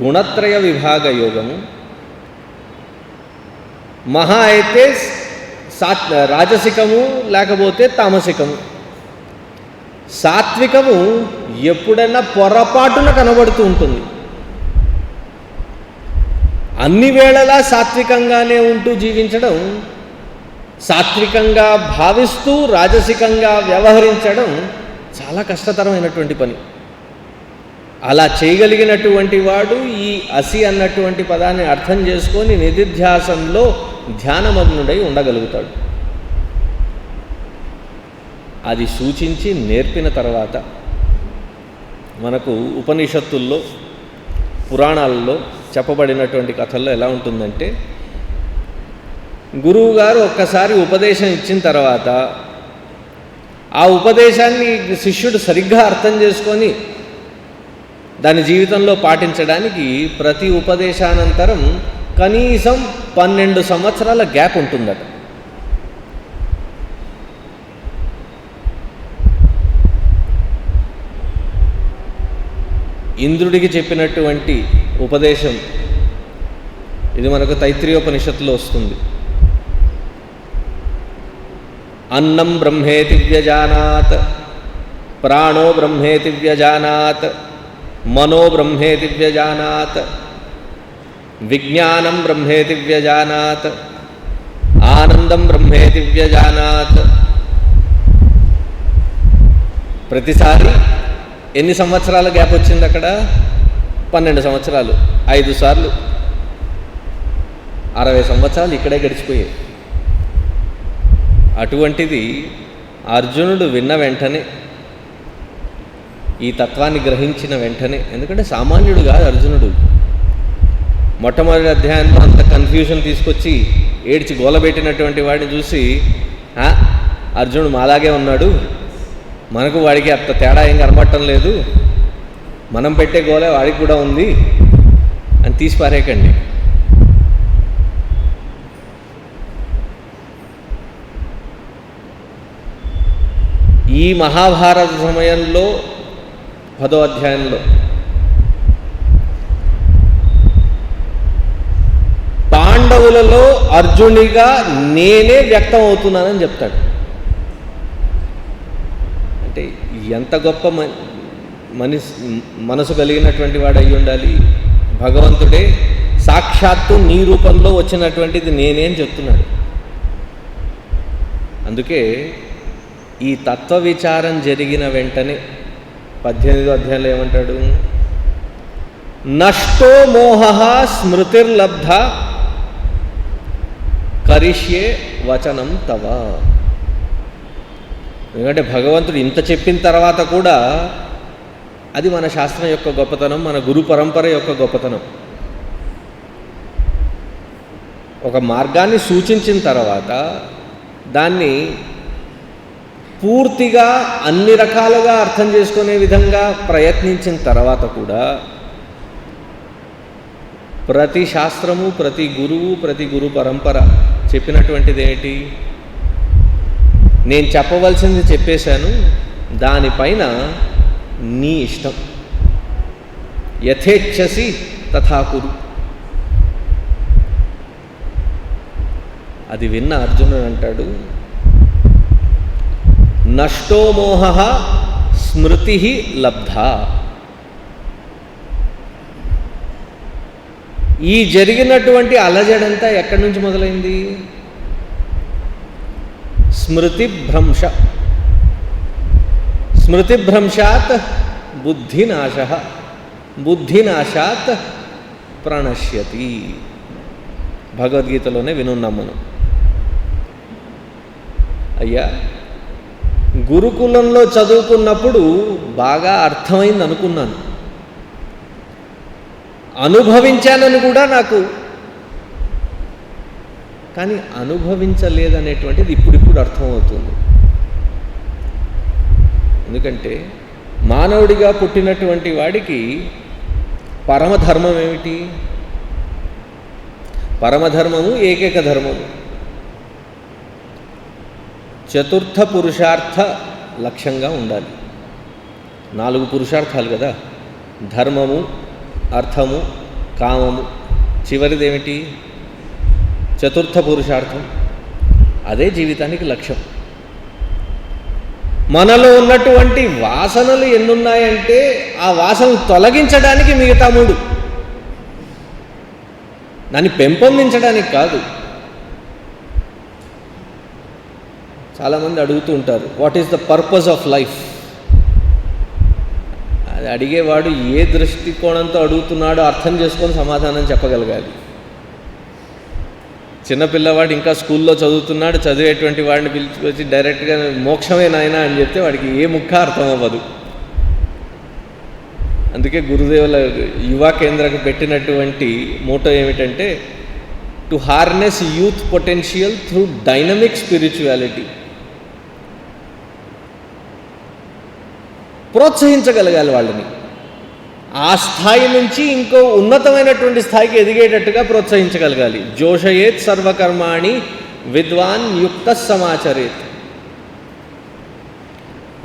గుణత్రయ విభాగ యోగము. మహా అయితే రాజసికము లేకపోతే తామసికము. సాత్వికము ఎప్పుడైనా పొరపాటున కనబడుతూ ఉంటుంది. అన్ని వేళలా సాత్వికంగానే ఉంటూ జీవించడం, సాత్వికంగా భావిస్తూ రాజసికంగా వ్యవహరించడం చాలా కష్టతరమైనటువంటి పని. అలా చేయగలిగినటువంటి వాడు ఈ అసి అన్నటువంటి పదాన్ని అర్థం చేసుకొని నిధిధ్యాసంలో ధ్యానమగ్నుడై ఉండగలుగుతాడు. అది సూచించి నేర్పిన తర్వాత మనకు ఉపనిషత్తుల్లో, పురాణాల్లో చెప్పబడినటువంటి కథల్లో ఎలా ఉంటుందంటే, గురువుగారు ఒక్కసారి ఉపదేశం ఇచ్చిన తర్వాత ఆ ఉపదేశాన్ని శిష్యుడు సరిగ్గా అర్థం చేసుకొని దాని జీవితంలో పాటించడానికి ప్రతి ఉపదేశానంతరం కనీసం 12 సంవత్సరాల గ్యాప్ ఉంటుందట. ఇంద్రుడికి చెప్పినటువంటి ఉపదేశం ఇది మనకు తైత్రీయోపనిషత్తులో వస్తుంది. అన్నం బ్రహ్మేతి వ్యజానాత్, ప్రాణో బ్రహ్మేతి వ్యజానాత్, మనో బ్రహ్మేతి వ్యజానాత్, విజ్ఞానం బ్రహ్మేతి వ్యజానాత్, ఆనందం బ్రహ్మేతి వ్యజానాత్. ప్రతిసారి ఎన్ని సంవత్సరాల గ్యాప్ వచ్చింది అక్కడ? 12 సంవత్సరాలు. 5 సార్లు 60 సంవత్సరాలు ఇక్కడే గడిచిపోయాయి. అటువంటిది అర్జునుడు విన్న వెంటనే, ఈ తత్వాన్ని గ్రహించిన వెంటనే, ఎందుకంటే సామాన్యుడు కాదు అర్జునుడు. మొట్టమొదటి అధ్యాయంలో అంత కన్ఫ్యూజన్ తీసుకొచ్చి ఏడ్చి గోలబెట్టినటువంటి వాడిని చూసి అర్జునుడు మాలాగే ఉన్నాడు, మనకు వాడికి అంత తేడా ఏం కనబడటం లేదు, మనం పెట్టే గోలే వాడికి కూడా ఉంది అని తీసి పారేయకండి. ఈ మహాభారత సమయంలో 10వ అధ్యాయంలో పాండవులలో అర్జునుడిగా నేనే వ్యక్తం అవుతున్నానని చెప్తాడు. అంటే ఎంత గొప్ప మనసు కలిగినటువంటి వాడు అయి ఉండాలి. భగవంతుడే సాక్షాత్తు నీ రూపంలో వచ్చినటువంటిది నేనే అని చెప్తున్నాడు. అందుకే ఈ తత్వ విచారం జరిగిన వెంటనే 18వ అధ్యాయంలో ఏమంటాడు? నష్టో మోహ స్మృతిర్లబ్ధ కరిష్యే వచనం తవ. ఎందుకంటే భగవంతుడు ఇంత చెప్పిన తర్వాత కూడా అది మన శాస్త్రం యొక్క గొప్పతనం, మన గురు పరంపర యొక్క గొప్పతనం. ఒక మార్గాన్ని సూచించిన తర్వాత దాన్ని పూర్తిగా అన్ని రకాలుగా అర్థం చేసుకునే విధంగా ప్రయత్నించిన తర్వాత కూడా ప్రతి శాస్త్రము, ప్రతి గురువు, ప్రతి గురు పరంపర చెప్పినటువంటిది ఏమిటి? నేను చెప్పవలసింది చెప్పేశాను, దానిపైన నీ ఇష్టం, యథేచ్ఛసి తథా కురు. అది విన్న అర్జునుడు అంటాడు, నష్టో మోహ స్మృతి లబ్ధ. ఈ జరిగినటువంటి అలజడంతా ఎక్కడి నుంచి మొదలైంది? స్మృతిభ్రంశ. స్మృతిభ్రంశాత్ బుద్ధినాశ, బుద్ధినాశాత్ ప్రణశ్యతి. భగవద్గీతలోనే వినున్నాం మనం. అయ్యా, గురుకులంలో చదువుకున్నప్పుడు బాగా అర్థమైంది అనుకున్నాను, అనుభవించానని కూడా నాకు, కానీ అనుభవించలేదనేటువంటిది ఇప్పుడిప్పుడు అర్థమవుతుంది. ఎందుకంటే మానవుడిగా పుట్టినటువంటి వాడికి పరమధర్మం ఏమిటి? పరమధర్మము ఏకైక ధర్మము. చతుర్థ పురుషార్థ లక్ష్యంగా ఉండాలి. 4 పురుషార్థాలు కదా, ధర్మము, అర్థము, కామము. చివరిదేమిటి? చతుర్థ పురుషార్థం. అదే జీవితానికి లక్ష్యం. మనలో ఉన్నటువంటి వాసనలు ఎన్నున్నాయంటే ఆ వాసనలు తొలగించడానికి మిగతా 3, దాన్ని పెంపొందించడానికి కాదు. చాలామంది అడుగుతూ ఉంటారు, what is the purpose of life? అది అడిగేవాడు ఏ దృష్టికోణంతో అడుగుతున్నాడో అర్థం చేసుకొని సమాధానం చెప్పగలగాలి. చిన్నపిల్లవాడు ఇంకా స్కూల్లో చదువుతున్నాడు, చదివేటువంటి వాడిని పిలిచి డైరెక్ట్గా మోక్షమే నాయనా అని చెప్తే వాడికి ఏ ముక్క అర్థం అవ్వదు. అందుకే గురుదేవుల యువ కేంద్రకు పెట్టినటువంటి మోటో ఏమిటంటే, to harness youth potential through dynamic spirituality. ప్రోత్సహించగలగాలి వాళ్ళని, ఆ స్థాయి నుంచి ఇంకో ఉన్నతమైనటువంటి స్థాయికి ఎదిగేటట్టుగా ప్రోత్సహించగలగాలి. జోషయేత్ సర్వకర్మాణి విద్వాన్ యుక్త సమాచరేత్.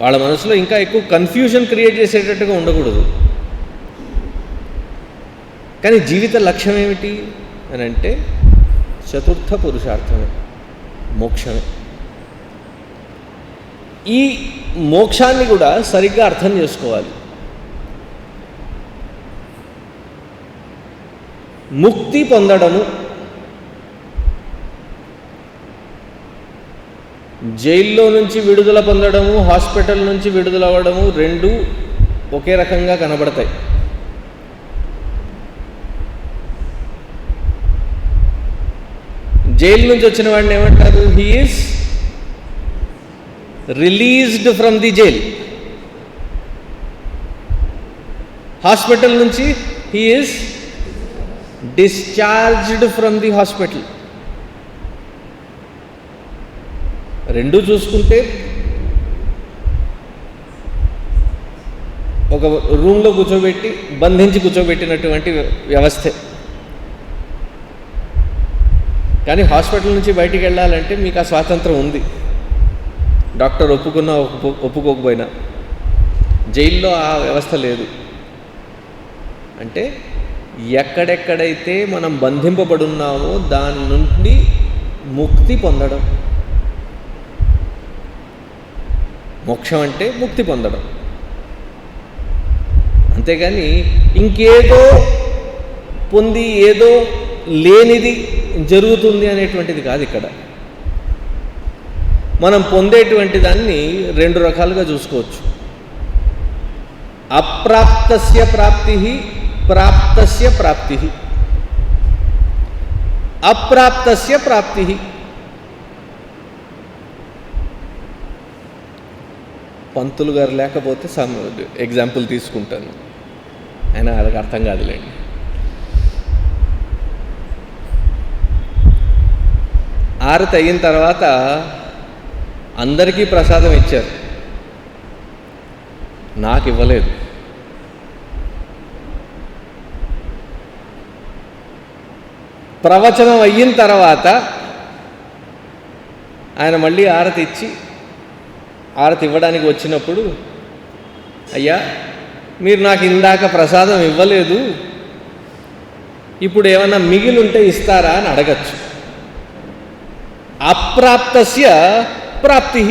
వాళ్ళ మనసులో ఇంకా ఎక్కువ కన్ఫ్యూజన్ క్రియేట్ చేసేటట్టుగా ఉండకూడదు. కానీ జీవిత లక్ష్యం ఏమిటి అని అంటే చతుర్థ పురుషార్థమే, మోక్షమే. ఈ మోక్షాన్ని కూడా సరిగ్గా అర్థం చేసుకోవాలి. ముక్తి పొందడము, జైల్లో నుంచి విడుదల పొందడము, హాస్పిటల్ నుంచి విడుదల అవ్వడము 2 ఒకే రకంగా కనబడతాయి. జైలు నుంచి వచ్చిన వాడిని ఏమంటారు? He is released from the jail. Hospital నుంచి he is discharged from the hospital. 2 చూసుకుంటే ఒక రూమ్లో కూర్చోబెట్టి బంధించి కూర్చోబెట్టినటువంటి వ్యవస్థే. కానీ హాస్పిటల్ నుంచి బయటికి వెళ్ళాలంటే మీకు ఆ స్వాతంత్రం ఉంది, డాక్టర్ ఒప్పుకున్నా ఒప్పుకోకపోయినా. జైల్లో ఆ వ్యవస్థ లేదు. అంటే ఎక్కడెక్కడైతే మనం బంధింపబడున్నామో దాని నుండి ముక్తి పొందడం. మోక్షం అంటే ముక్తి పొందడం. అంతేగాని ఇంకేదో పొంది ఏదో లేనిది జరుగుతుంది అనేటువంటిది కాదు. ఇక్కడ మనం పొందేటువంటి దాన్ని 2 రకాలుగా చూసుకోవచ్చు. అప్రాప్తస్య ప్రాప్తి, ప్రాప్తస్య ప్రాప్తి. అప్రాప్తస్య ప్రాప్తి. పంతులు గారు లేకపోతే ఎగ్జాంపుల్ తీసుకుంటాను, అయినా వాళ్ళకి అర్థం కాదులేండి. హారతి అయిన తర్వాత అందరికీ ప్రసాదం ఇచ్చారు, నాకు ఇవ్వలేదు. ప్రవచనం అయిన తర్వాత ఆయన మళ్ళీ హారతి ఇచ్చి హారతి ఇవ్వడానికి వచ్చినప్పుడు, అయ్యా మీరు నాకు ఇందాక ప్రసాదం ఇవ్వలేదు, ఇప్పుడు ఏమన్నా మిగిలి ఉంటే ఇస్తారా అని అడగచ్చు. అప్రాప్తస్య ప్రాప్తి,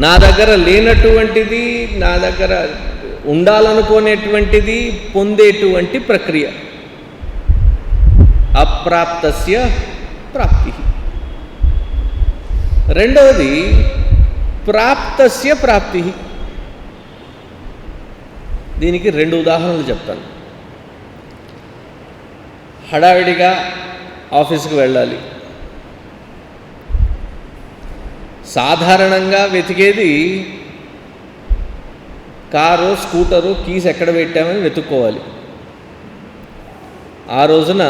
నా దగ్గర లేనటువంటిది, నా దగ్గర ఉండాలనుకునేటువంటిది పొందేటువంటి ప్రక్రియ. అప్రాప్తస్య ప్రాప్తి. రెండవది ప్రాప్తస్య ప్రాప్తి. దీనికి 2 ఉదాహరణలు చెప్తాను. హడావిడిగా ఆఫీస్కి వెళ్ళాలి, సాధారణంగా వెతికేది కారు, స్కూటరు, కీస్ ఎక్కడ పెట్టామని వెతుక్కోవాలి. ఆ రోజున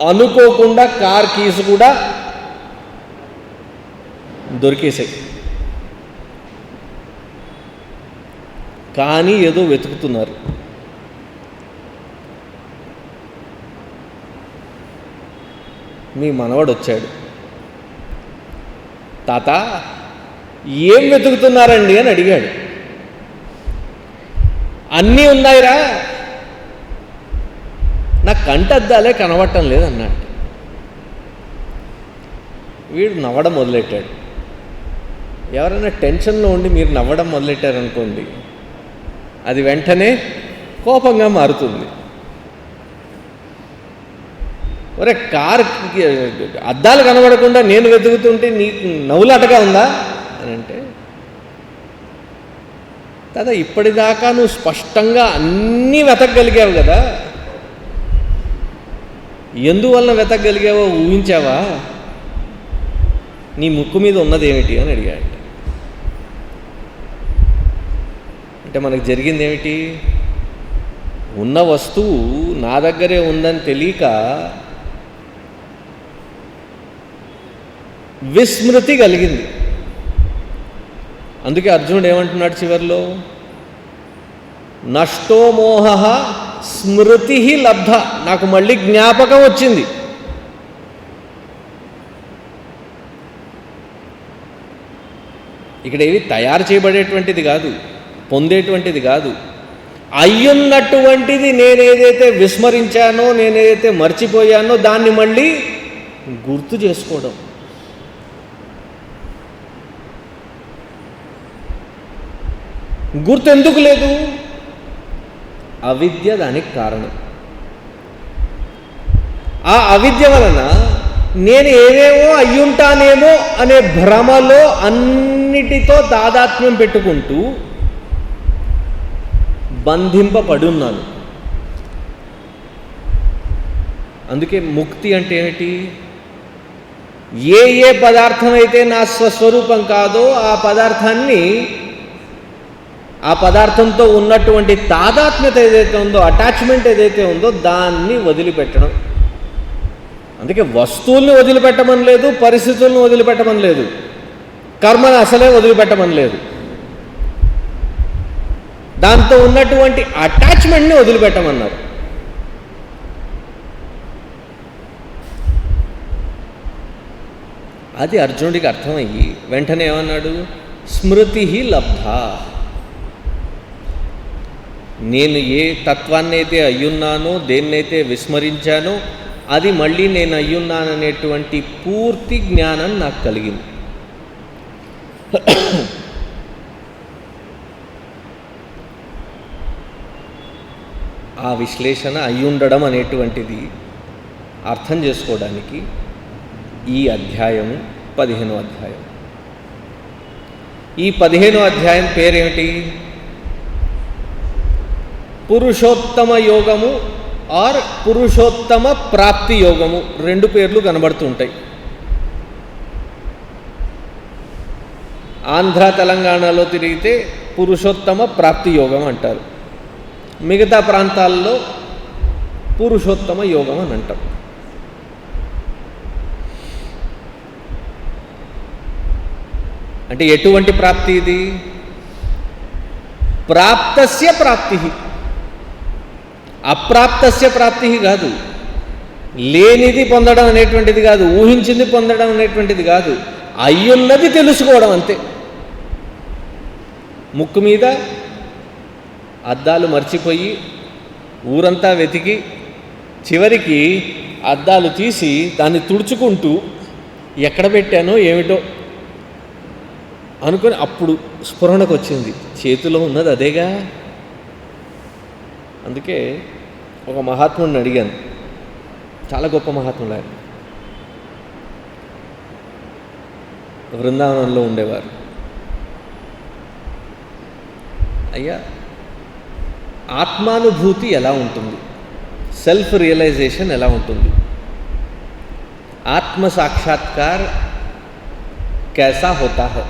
అనుకోకుండా కార్ కీస్ కూడా దొరికేసాయి, కానీ ఏదో వెతుకుతున్నారు. మీ మనవడు వచ్చాడు, తాత ఏం వెతుకుతున్నారండి అని అడిగాడు. అన్నీ ఉన్నాయిరా, నాకు కంటద్దాలే కనబడటం లేదన్నాడు. వీడు నవ్వడం మొదలెట్టాడు. ఎవరైనా టెన్షన్లో ఉండి మీరు నవ్వడం మొదలెట్టారనుకోండి, అది వెంటనే కోపంగా మారుతుంది. ఒరే, కారు అద్దాలు కనబడకుండా నేను వెతుకుతుంటే నీకు నవ్వులాటగా ఉందా అని అంటే, కదా ఇప్పటిదాకా నువ్వు స్పష్టంగా అన్నీ వెతకగలిగావు కదా, ఎందువలన వెతకగలిగావో ఊహించావా? నీ ముక్కు మీద ఉన్నది ఏమిటి అని అడిగాడు. అంటే మనకు జరిగింది ఏమిటి? ఉన్న వస్తువు నా దగ్గరే ఉందని తెలియక విస్మృతి కలిగింది. అందుకే అర్జునుడు ఏమంటున్నాడు చివరిలో, నష్టో మోహ స్మృతి లబ్ధ, నాకు మళ్ళీ జ్ఞాపకం వచ్చింది. ఇక్కడ ఏవి తయారు చేయబడేటువంటిది కాదు, పొందేటువంటిది కాదు, అయ్యున్నటువంటిది నేనేదైతే విస్మరించానో, నేనేదైతే మర్చిపోయానో దాన్ని మళ్ళీ గుర్తు చేసుకోవడం. గుర్తు ఎందుకు లేదు? అవిద్య దానికి కారణం. ఆ అవిద్య వలన నేను ఏవేమో అయ్యుంటానేమో అనే భ్రమలో అన్నిటితో తాదాత్మ్యం పెట్టుకుంటూ బంధింపబడున్నాను. అందుకే ముక్తి అంటే ఏమిటి? ఏ ఏ పదార్థం అయితే నా స్వస్వరూపం కాదో ఆ పదార్థాన్ని, ఆ పదార్థంతో ఉన్నటువంటి తాదాత్మ్యత ఏదైతే ఉందో, అటాచ్మెంట్ ఏదైతే ఉందో దాన్ని వదిలిపెట్టడం. అందుకే వస్తువుల్ని వదిలిపెట్టమని లేదు, పరిస్థితులను వదిలిపెట్టమని లేదు, కర్మను అసలే వదిలిపెట్టమని లేదు, దాంతో ఉన్నటువంటి అటాచ్మెంట్ని వదిలిపెట్టమన్నారు. అది అర్జునుడికి అర్థమయ్యి వెంటనే ఏమన్నాడు? స్మృతి లబ్ధ. నేను ఏ తత్వాన్ని అయితే అయ్యున్నానో, దేన్నైతే విస్మరించానో అది మళ్ళీ నేను అయ్యున్నాననేటువంటి పూర్తి జ్ఞానం నాకు కలిగింది. ఆ విశ్లేషణ అయ్యుండడం అనేటువంటిది అర్థం చేసుకోవడానికి ఈ అధ్యాయము 15వ అధ్యాయం. ఈ 15వ అధ్యాయం పేరేమిటి? పురుషోత్తమ యోగము ఆర్ పురుషోత్తమ ప్రాప్తి యోగము. 2 పేర్లు కనబడుతుంటాయి. ఆంధ్ర తెలంగాణలో తిరిగితే పురుషోత్తమ ప్రాప్తి యోగం అంటారు, మిగతా ప్రాంతాల్లో పురుషోత్తమ యోగం అని అంటాం. అంటే ఎటువంటి ప్రాప్తి ఇది? ప్రాప్తస్య ప్రాప్తి, అప్రాప్తస్య ప్రాప్తి కాదు. లేనిది పొందడం అనేటువంటిది కాదు, ఊహించింది పొందడం అనేటువంటిది కాదు, అయ్యున్నది తెలుసుకోవడం అంతే. ముక్కు మీద అద్దాలు మర్చిపోయి ఊరంతా వెతికి చివరికి అద్దాలు తీసి దాన్ని తుడుచుకుంటూ ఎక్కడ పెట్టానో ఏమిటో అనుకొని అప్పుడు స్ఫురణకు వచ్చింది, చేతిలో ఉన్నది అదేగా. అందుకే ఒక మహాత్ముడిని అడిగాను, చాలా గొప్ప మహాత్ముడు ఆయన, బృందావనంలో ఉండేవారు. అయ్యా, ఆత్మానుభూతి ఎలా ఉంటుంది, సెల్ఫ్ రియలైజేషన్ ఎలా ఉంటుంది, ఆత్మ సాక్షాత్కార్ कैसा होता है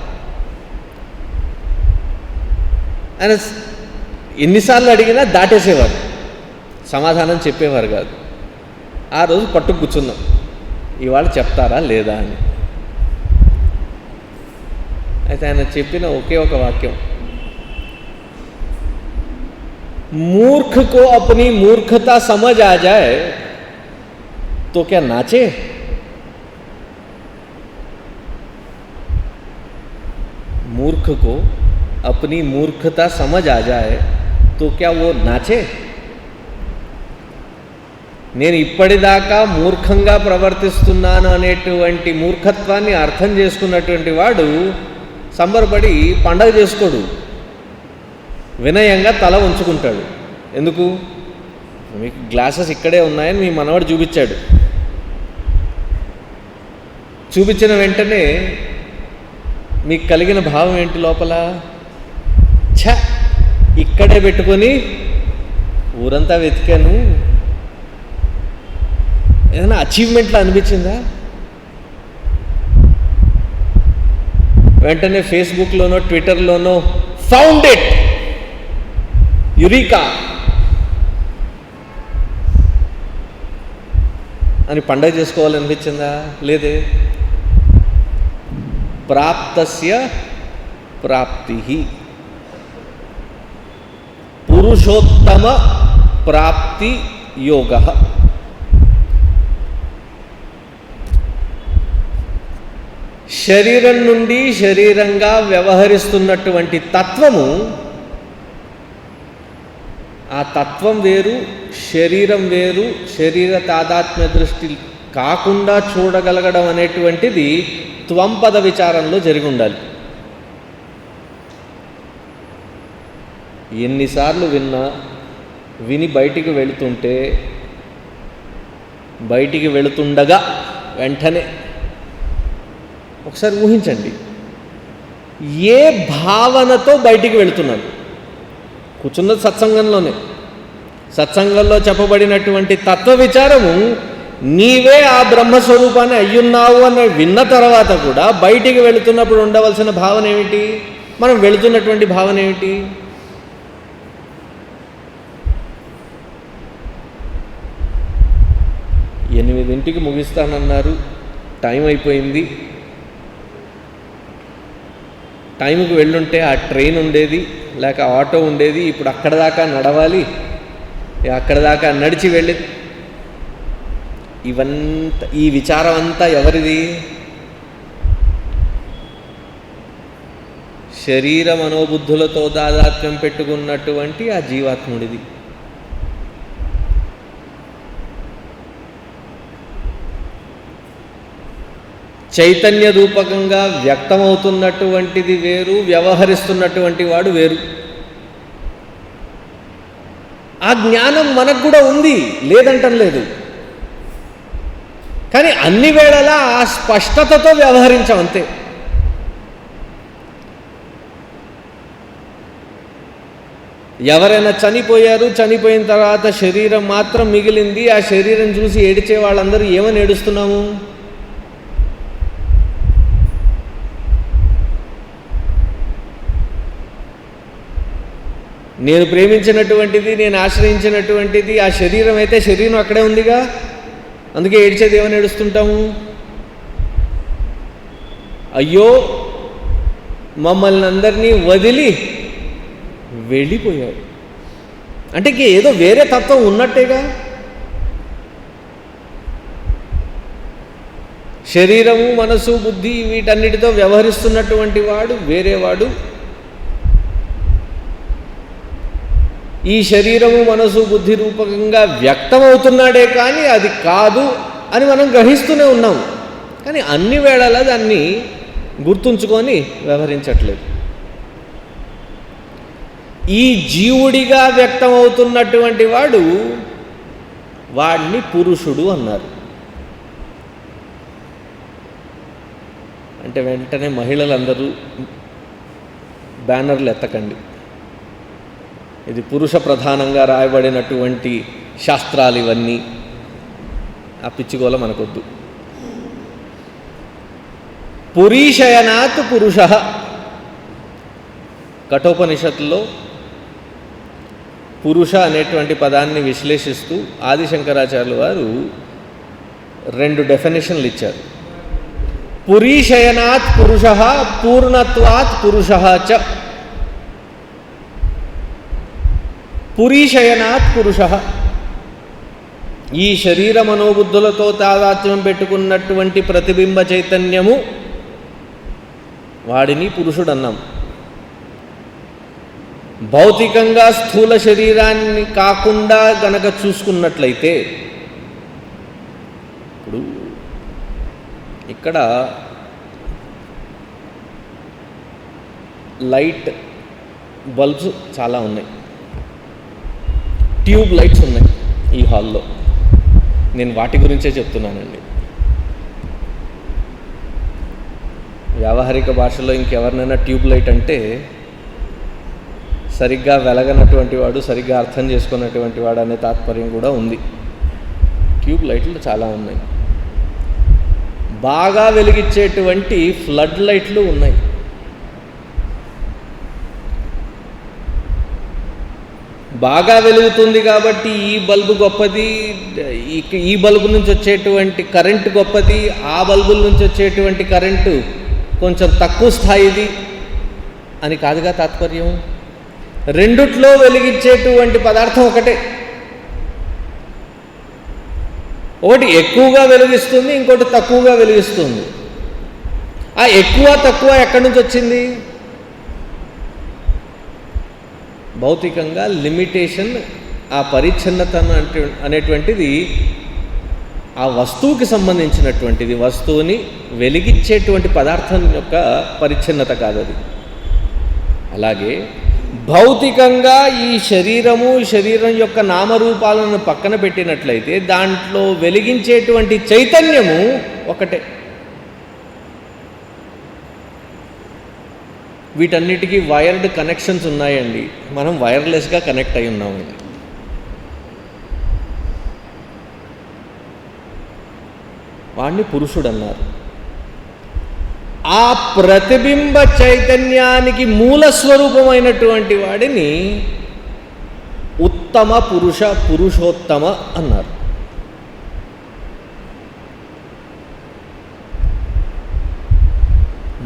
ఆయన ఎన్నిసార్లు అడిగినా దాటేసేవారు, సమాధానం చెప్పేవారు కాదు. ఆ రోజు పట్టు కూర్చున్నాం, ఇవాళ చెప్తారా లేదా అని. అయితే ఆయన చెప్పిన ఒకే ఒక వాక్యం, मूर्ख को अपनी मूर्खता समझ आ जाए तो क्या नाचे? मूर्ख को अपनी मूर्खता समझ आ जाए तो क्या वो नाचे? నేను ఇప్పటిదాకా మూర్ఖంగా ప్రవర్తిస్తున్నాను అనేటువంటి మూర్ఖత్వాన్ని అర్థం చేసుకున్నటువంటి వాడు సంబరపడి పండగ చేసుకోడు, వినయంగా తల ఉంచుకుంటాడు. ఎందుకు? మీకు గ్లాసెస్ ఇక్కడే ఉన్నాయని మీ మనవాడు చూపించాడు. చూపించిన వెంటనే మీకు కలిగిన భావం ఏంటి లోపల? ఛ, ఇక్కడే పెట్టుకొని ఊరంతా వెతికాను, ఏదైనా అచీవ్మెంట్లో అనిపించిందా? వెంటనే ఫేస్బుక్లోనో ట్విట్టర్లోనో ఫౌండ్ ఇట్, యురీకా అని పండగ చేసుకోవాలనిపించిందా? లేదే. ప్రాప్తస్య ప్రాప్తి, పురుషోత్తమ ప్రాప్తి యోగ. శరీరం నుండి శరీరంగా వ్యవహరిస్తున్నటువంటి తత్వము, ఆ తత్వం వేరు, శరీరం వేరు, శరీర తాదాత్మ్య దృష్టి కాకుండా చూడగలగడం అనేటువంటిది త్వంపద విచారంలో జరిగి ఉండాలి. ఎన్నిసార్లు విని బయటికి వెళుతుండగా వెంటనే ఒకసారి ఊహించండి, ఏ భావనతో బయటికి వెళుతున్నాను. కూర్చున్నది సత్సంగంలోనే, సత్సంగంలో చెప్పబడినటువంటి తత్వ విచారము, నీవే ఆ బ్రహ్మస్వరూపాన్ని అయ్యున్నావు అని విన్న తర్వాత కూడా బయటికి వెళుతున్నప్పుడు ఉండవలసిన భావన ఏమిటి? మనం వెళుతున్నటువంటి భావన ఏమిటి? ఎనిమిదింటికి ముగిస్తానన్నారు, టైం అయిపోయింది. టైంకి వెళ్ళుంటే ఆ ట్రైన్ ఉండేది, లేక ఆటో ఉండేది. ఇప్పుడు అక్కడ దాకా నడవాలి, అక్కడ దాకా నడిచి వెళ్ళి, ఈ విచారం అంతా ఎవరిది? శరీర మనోబుద్ధులతో తాదాత్మ్యం పెట్టుకున్నటువంటి ఆ జీవాత్ముడిది. చైతన్య రూపకంగా వ్యక్తమవుతున్నటువంటిది వేరు, వ్యవహరిస్తున్నటువంటి వాడు వేరు. ఆ జ్ఞానం మనకు కూడా ఉంది, లేదంటం లేదు. కానీ అన్ని వేళలా ఆ స్పష్టతతో వ్యవహరించాం అంతే. ఎవరైనా చనిపోయారు, చనిపోయిన తర్వాత శరీరం మాత్రం మిగిలింది, ఆ శరీరం చూసి ఏడిచే వాళ్ళందరూ ఏమని ఏడుస్తున్నాము? నేను ప్రేమించినటువంటిది, నేను ఆశ్రయించినటువంటిది ఆ శరీరం అయితే శరీరం అక్కడే ఉందిగా. అందుకే ఏడ్చేది ఏమని ఏడుస్తుంటాము? అయ్యో మమ్మల్ని అందరినీ వదిలి వెళ్ళిపోయాడు అంటే ఏదో వేరే తత్వం ఉన్నట్టేగా. శరీరము, మనసు, బుద్ధి వీటన్నిటితో వ్యవహరిస్తున్నటువంటి వాడు వేరేవాడు. ఈ శరీరము, మనసు, బుద్ధి రూపకంగా వ్యక్తమవుతున్నాడే కానీ అది కాదు అని మనం గ్రహిస్తూనే ఉన్నాం. కానీ అన్ని వేళలా దాన్ని గుర్తుంచుకొని వ్యవహరించట్లేదు. ఈ జీవుడిగా వ్యక్తమవుతున్నటువంటి వాడిని పురుషుడు అన్నారు. అంటే వెంటనే మహిళలందరూ బ్యానర్లు ఎత్తకండి, ఇది పురుష ప్రధానంగా రాయబడినటువంటి శాస్త్రాలు ఇవన్నీ, ఆ పిచ్చిగోల మనకొద్దు. పురీశయనాత్ పురుష. కఠోపనిషత్తులో పురుష అనేటువంటి పదాన్ని విశ్లేషిస్తూ ఆదిశంకరాచార్యులు వారు 2 డెఫినేషన్లు ఇచ్చారు. పురీశయనాత్ పురుష, పూర్ణత్వాత్ పురుష చ. పురీశయనాత్ పురుష, ఈ శరీర మనోబుద్ధులతో తాదాత్మ్యం పెట్టుకున్నటువంటి ప్రతిబింబ చైతన్యము, వాడిని పురుషుడు అన్నాం. భౌతికంగా స్థూల శరీరాన్ని కాకుండా గనక చూసుకున్నట్లయితే, ఇప్పుడు ఇక్కడ లైట్ బల్బ్స్ చాలా ఉన్నాయి, ట్యూబ్ లైట్స్ ఉన్నాయి ఈ హాల్లో. నేను వాటి గురించే చెప్తున్నానండి. వ్యావహారిక భాషలో ఇంకెవరినైనా ట్యూబ్ లైట్ అంటే సరిగ్గా వెలగనటువంటి వాడు, సరిగ్గా అర్థం చేసుకున్నటువంటి వాడు అనే తాత్పర్యం కూడా ఉంది. ట్యూబ్ లైట్లు చాలా ఉన్నాయి. బాగా వెలిగించేటువంటి ఫ్లడ్ లైట్లు ఉన్నాయి. బాగా వెలుగుతుంది కాబట్టి ఈ బల్బు గొప్పది, ఈ బల్బు నుంచి వచ్చేటువంటి కరెంటు గొప్పది, ఆ బల్బుల నుంచి వచ్చేటువంటి కరెంటు కొంచెం తక్కువ స్థాయిది అని కాదుగా తాత్పర్యం. రెండిట్లో వెలిగించేటువంటి పదార్థం ఒకటే. ఒకటి ఎక్కువగా వెలిగిస్తుంది, ఇంకోటి తక్కువగా వెలిగిస్తుంది. ఆ ఎక్కువ తక్కువ ఎక్కడి నుంచి వచ్చింది? భౌతికంగా లిమిటేషన్, ఆ పరిచ్ఛిన్నత అనేటువంటిది ఆ వస్తువుకి సంబంధించినటువంటిది. వస్తువుని వెలిగించేటువంటి పదార్థం యొక్క పరిచ్ఛిన్నత కాదు అది. అలాగే భౌతికంగా ఈ శరీరము, శరీరం యొక్క నామరూపాలను పక్కన పెట్టినట్లయితే దాంట్లో వెలిగించేటువంటి చైతన్యము ఒకటే. వీటన్నిటికీ వైర్డ్ కనెక్షన్స్ ఉన్నాయండి. మనం వైర్లెస్గా కనెక్ట్ అయి ఉన్నామండి. వాడిని పురుషుడు అన్నారు. ఆ ప్రతిబింబ చైతన్యానికి మూల స్వరూపమైనటువంటి వాడిని ఉత్తమ పురుష, పురుషోత్తమ అన్నారు.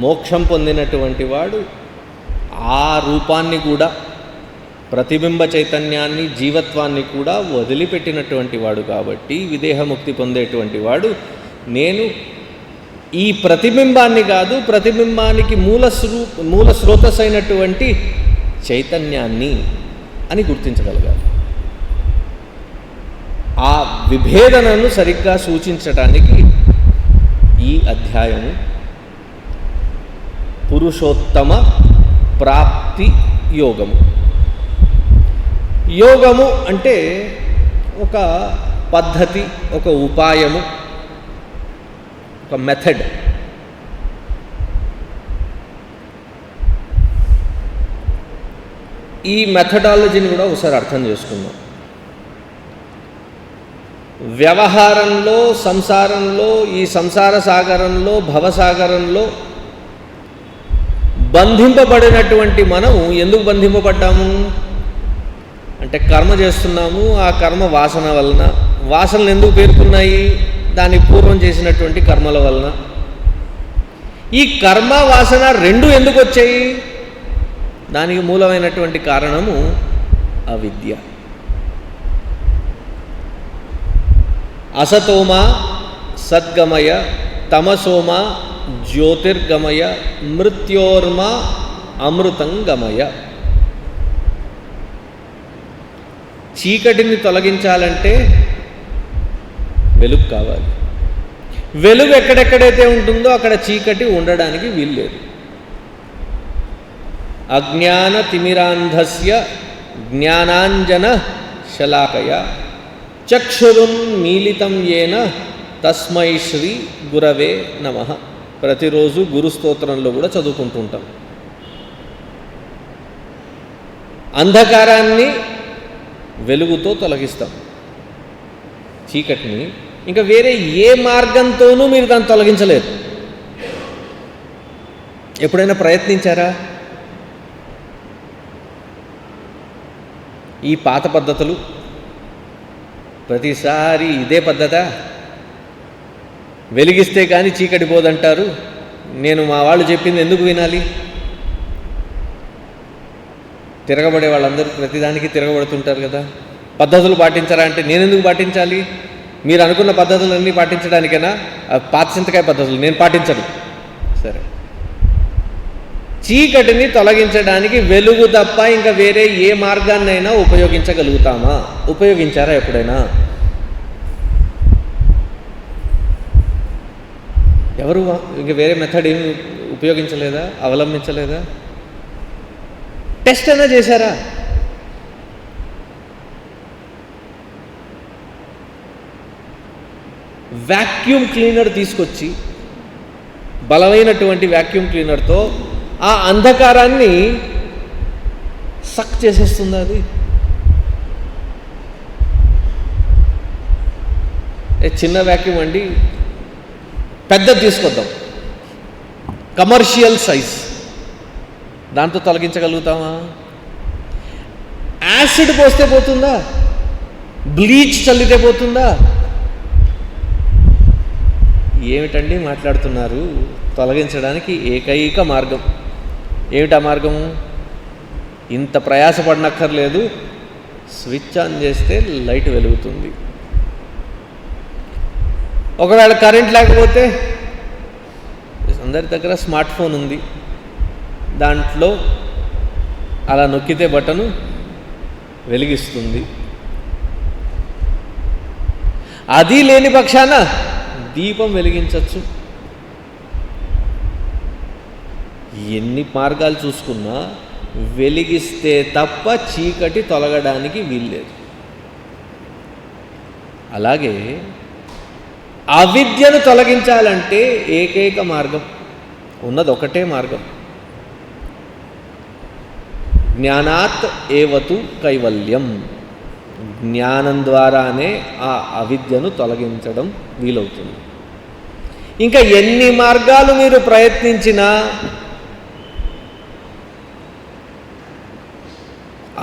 మోక్షం పొందినటువంటి వాడు ఆ రూపాన్ని కూడా, ప్రతిబింబ చైతన్యాన్ని, జీవత్వాన్ని కూడా వదిలిపెట్టినటువంటి వాడు కాబట్టి విదేహముక్తి పొందేటువంటి వాడు నేను ఈ ప్రతిబింబాన్ని కాదు, ప్రతిబింబానికి మూల స్రోతస్ అయినటువంటి చైతన్యాన్ని అని గుర్తించగలగాలి. ఆ విభేదనను సరిగ్గా సూచించడానికి ఈ అధ్యాయము పురుషోత్తమ ప్రాప్తి యోగము. యోగము అంటే ఒక పద్ధతి, ఒక ఉపాయము, ఒక మెథడ్. ఈ మెథడాలజీని కూడా ఒకసారి అర్థం చేసుకుందాం. వ్యవహారంలో, సంసారంలో, ఈ సంసార సాగరంలో, భవసాగరంలో బంధింపబడినటువంటి మనము ఎందుకు బంధింపబడ్డాము? అంటే కర్మ చేస్తున్నాము, ఆ కర్మ వాసన వలన. వాసనలు ఎందుకు పేరుకున్నాయి? దాని పూర్వం చేసినటువంటి కర్మల వలన. ఈ కర్మ వాసన రెండు ఎందుకు వచ్చాయి? దానికి మూలమైనటువంటి కారణము అవిద్య. అసతోమ సద్గమయ తమసోమ జ్యోతిర్గమయ మృత్యోర్మ అమృతంగమయ. చీకటిని తొలగించాలంటే వెలుగు కావాలి. వెలుగు ఎక్కడెక్కడైతే ఉంటుందో అక్కడ చీకటి ఉండడానికి వీల్లేదు. అజ్ఞాన తిమిరాంధస్య జ్ఞానాంజన శలాకయ చక్షురున్మీలితం యేన తస్మై శ్రీ గురవే నమః. ప్రతిరోజు గురు స్తోత్రంలో కూడా చదువుకుంటుంటాం. అంధకారాన్ని వెలుగుతో తొలగిస్తాం, చీకటిని. ఇంకా వేరే ఏ మార్గంతోనూ మీరు దాన్ని తొలగించలేరు. ఎప్పుడైనా ప్రయత్నించారా? ఈ పాత పద్ధతులు ప్రతిసారి ఇదే పద్ధత, వెలిగిస్తే కానీ చీకటి పోదంటారు. నేను మా వాళ్ళు చెప్పింది ఎందుకు వినాలి? తిరగబడే వాళ్ళందరూ ప్రతిదానికి తిరగబడుతుంటారు కదా. పద్ధతులు పాటించరా అంటే నేను ఎందుకు పాటించాలి? మీరు అనుకున్న పద్ధతులన్నీ పాటించడానికైనా పాత చింతకాయ పద్ధతులు నేను పాటించను. సరే, చీకటిని తొలగించడానికి వెలుగు తప్ప ఇంకా వేరే ఏ మార్గాన్నైనా ఉపయోగించగలుగుతామా? ఉపయోగించారా ఎప్పుడైనా? ఎవరు ఇంకా వేరే మెథడ్ ఏమి ఉపయోగించలేదా? అవలంబించలేదా? టెస్ట్ అయినా చేశారా? వ్యాక్యూమ్ క్లీనర్ తీసుకొచ్చి, బలమైనటువంటి వ్యాక్యూమ్ క్లీనర్తో ఆ అంధకారాన్ని సక్ చేసేస్తుంది. అది చిన్న వ్యాక్యూమ్ అండి, పెద్దది తీసుకొద్దాం, కమర్షియల్ సైజ్. దాంతో తొలగించగలుగుతామా? యాసిడ్ పోస్తే పోతుందా? బ్లీచ్ చల్లితే పోతుందా? ఏమిటండి మాట్లాడుతున్నారు? తొలగించడానికి ఏకైక మార్గం ఏమిటా మార్గము? ఇంత ప్రయాసపడనక్కర్లేదు, స్విచ్ ఆన్ చేస్తే లైట్ వెలుగుతుంది. ఒకవేళ కరెంట్ లేకపోతే అందరి దగ్గర స్మార్ట్ ఫోన్ ఉంది, దాంట్లో అలా నొక్కితే బటను వెలిగిస్తుంది. అది లేని పక్షాన దీపం వెలిగించవచ్చు. ఎన్ని మార్గాలు చూసుకున్నా వెలిగిస్తే తప్ప చీకటి తొలగడానికి వీల్లేదు. అలాగే అవిద్యను తొలగించాలంటే ఏకైక మార్గం, ఉన్నది ఒకటే మార్గం. జ్ఞానాత్ ఏవతు కైవల్యం. జ్ఞానం ద్వారానే ఆ అవిద్యను తొలగించడం వీలవుతుంది. ఇంకా ఎన్ని మార్గాలు మీరు ప్రయత్నించినా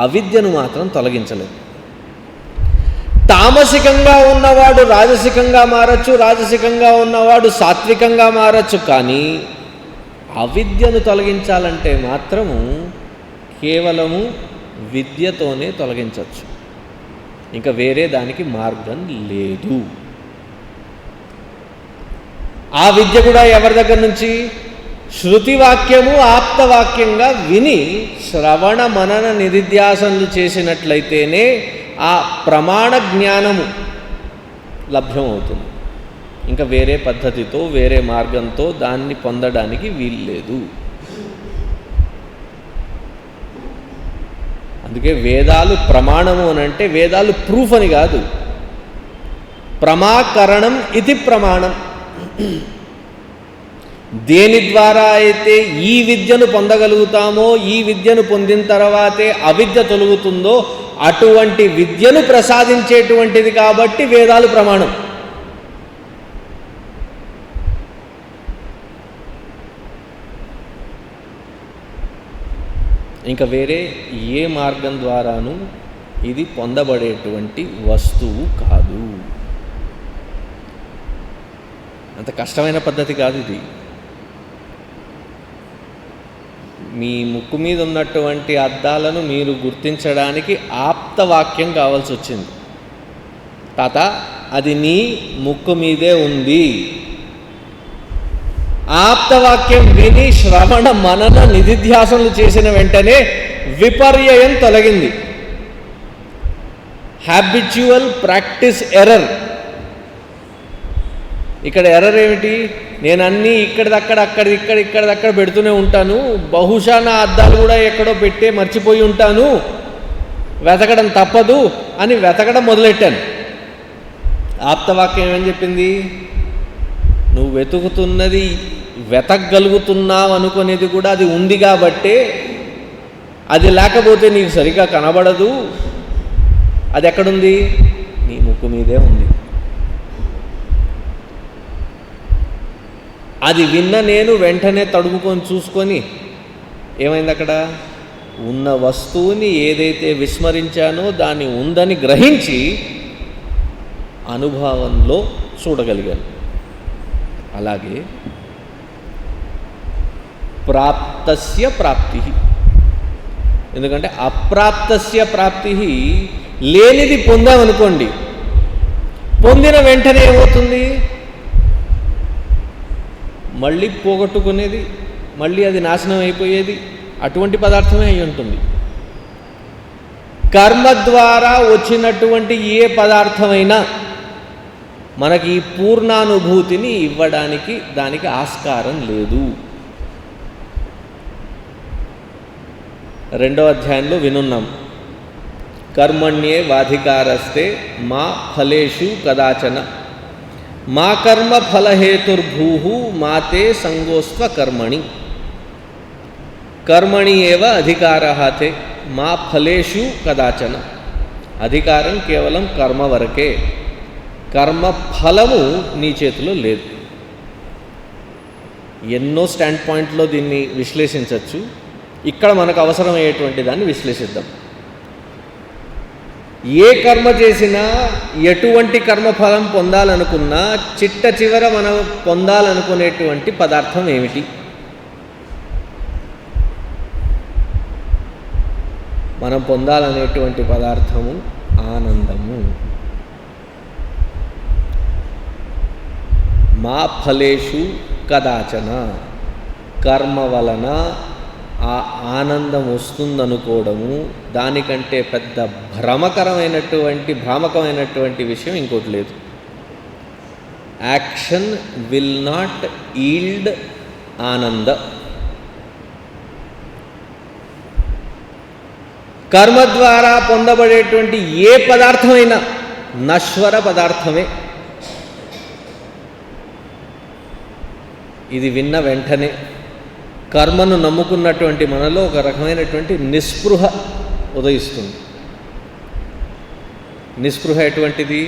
అవిద్యను మాత్రం తొలగించలేదు. తామసికంగా ఉన్నవాడు రాజసికంగా మారచ్చు, రాజసికంగా ఉన్నవాడు సాత్వికంగా మారచ్చు. కానీ అవిద్యను తొలగించాలంటే మాత్రము కేవలము విద్యతోనే తొలగించవచ్చు. ఇంకా వేరే దానికి మార్గం లేదు. ఆ విద్య కూడా ఎవరి దగ్గర నుంచి? శృతివాక్యము ఆప్తవాక్యంగా విని శ్రవణ మనన నిధిధ్యాసనలు చేసినట్లయితేనే ఆ ప్రమాణ జ్ఞానము లభ్యమవుతుంది. ఇంకా వేరే పద్ధతితో వేరే మార్గంతో దాన్ని పొందడానికి వీల్లేదు. అందుకే వేదాలు ప్రమాణము అని అంటే వేదాలు ప్రూఫ్ అని కాదు, ప్రమాకరణం ఇది ప్రమాణం. దేని ద్వారా అయితే ఈ విద్యను పొందగలుగుతామో, ఈ విద్యను పొందిన తర్వాతే అవిద్య తొలగుతుందో అటువంటి విద్యను ప్రసాదించేటువంటిది కాబట్టి వేదాలు ప్రమాణం. ఇంకా వేరే ఏ మార్గం ద్వారాను ఇది పొందబడేటువంటి వస్తువు కాదు. అంత కష్టమైన పద్ధతి కాదు ఇది. మీ ముక్కు మీద ఉన్నటువంటి అద్దాలను మీరు గుర్తించడానికి ఆప్తవాక్యం కావాల్సి వచ్చింది. తాత, అది నీ ముక్కు మీదే ఉంది. ఆప్తవాక్యం విని శ్రవణ మనన నిధిధ్యాసనలు చేసిన వెంటనే విపర్యయం తొలగింది. Habitual practice error. ఇక్కడ ఎర్రర్ ఏమిటి? నేను అన్నీ ఇక్కడిదక్కడ ఇక్కడిదక్కడ పెడుతూనే ఉంటాను, బహుశా నా అద్దాలు కూడా ఎక్కడో పెట్టే మర్చిపోయి ఉంటాను, వెతకడం తప్పదు అని వెతకడం మొదలెట్టాను. ఆప్తవాక్యం ఏమని చెప్పింది? నువ్వు వెతుకుతున్నది, వెతకగలుగుతున్నావు అనుకునేది కూడా అది ఉంది కాబట్టే, అది లేకపోతే నీకు సరిగా కనబడదు. అది ఎక్కడుంది? నీ ముక్కు మీదే ఉంది. అది విన్న నేను వెంటనే తడుముకొని చూసుకొని ఏమైంది? అక్కడ ఉన్న వస్తువుని ఏదైతే విస్మరించానో దాన్ని ఉందని గ్రహించి అనుభవంలో చూడగలిగాను. అలాగే ప్రాప్తస్య ప్రాప్తి, ఎందుకంటే అప్రాప్తస్య ప్రాప్తి, లేనిది పొందామనుకోండి, పొందిన వెంటనే ఏమవుతుంది? మళ్ళీ పోగొట్టుకునేది, మళ్ళీ అది నాశనం అయిపోయేది అటువంటి పదార్థమే అయి ఉంటుంది. కర్మ ద్వారా వచ్చినటువంటి ఏ పదార్థమైనా మనకి ఈ పూర్ణానుభూతిని ఇవ్వడానికి దానికి ఆస్కారం లేదు. 2వ అధ్యాయంలో వినున్నాం. కర్మణ్యే వాధికారస్తే మా ఫలేషు కదాచన మా కర్మ ఫలహేతుర్భూ మాతే సంగోస్త్వ కర్మణి కర్మణి ఏవ అధికారః తే మా ఫలేషు కదాచన. అధికారం కేవలం కర్మ వరకే, కర్మ ఫలము నీ చేతిలో లేదు. ఎన్నో స్టాండ్ పాయింట్లో దీన్ని విశ్లేషించవచ్చు. ఇక్కడ మనకు అవసరమయ్యేటువంటి దాన్ని విశ్లేషిద్దాం. ఏ కర్మ చేసినా, ఎటువంటి కర్మఫలం పొందాలనుకున్నా చిట్ట చివర మనం పొందాలనుకునేటువంటి పదార్థం ఏమిటి? మనం పొందాలనేటువంటి పదార్థము ఆనందము. మా ఫలేషు కదాచన, కర్మ వలన ఆ ఆనందం వస్తుందనుకోవడము దానికంటే పెద్ద భ్రామకమైనటువంటి విషయం ఇంకోటి లేదు. యాక్షన్ విల్ నాట్ ఈల్డ్ ఆనంద. కర్మ ద్వారా పొందబడేటువంటి ఏ పదార్థమైనా నశ్వర పదార్థమే. ఇది విన్న వెంటనే కర్మను నమ్ముకున్నటువంటి మనలో ఒక రకమైనటువంటి నిస్పృహ ఉదయిస్తుంది. నిస్పృహ ఎటువంటిది?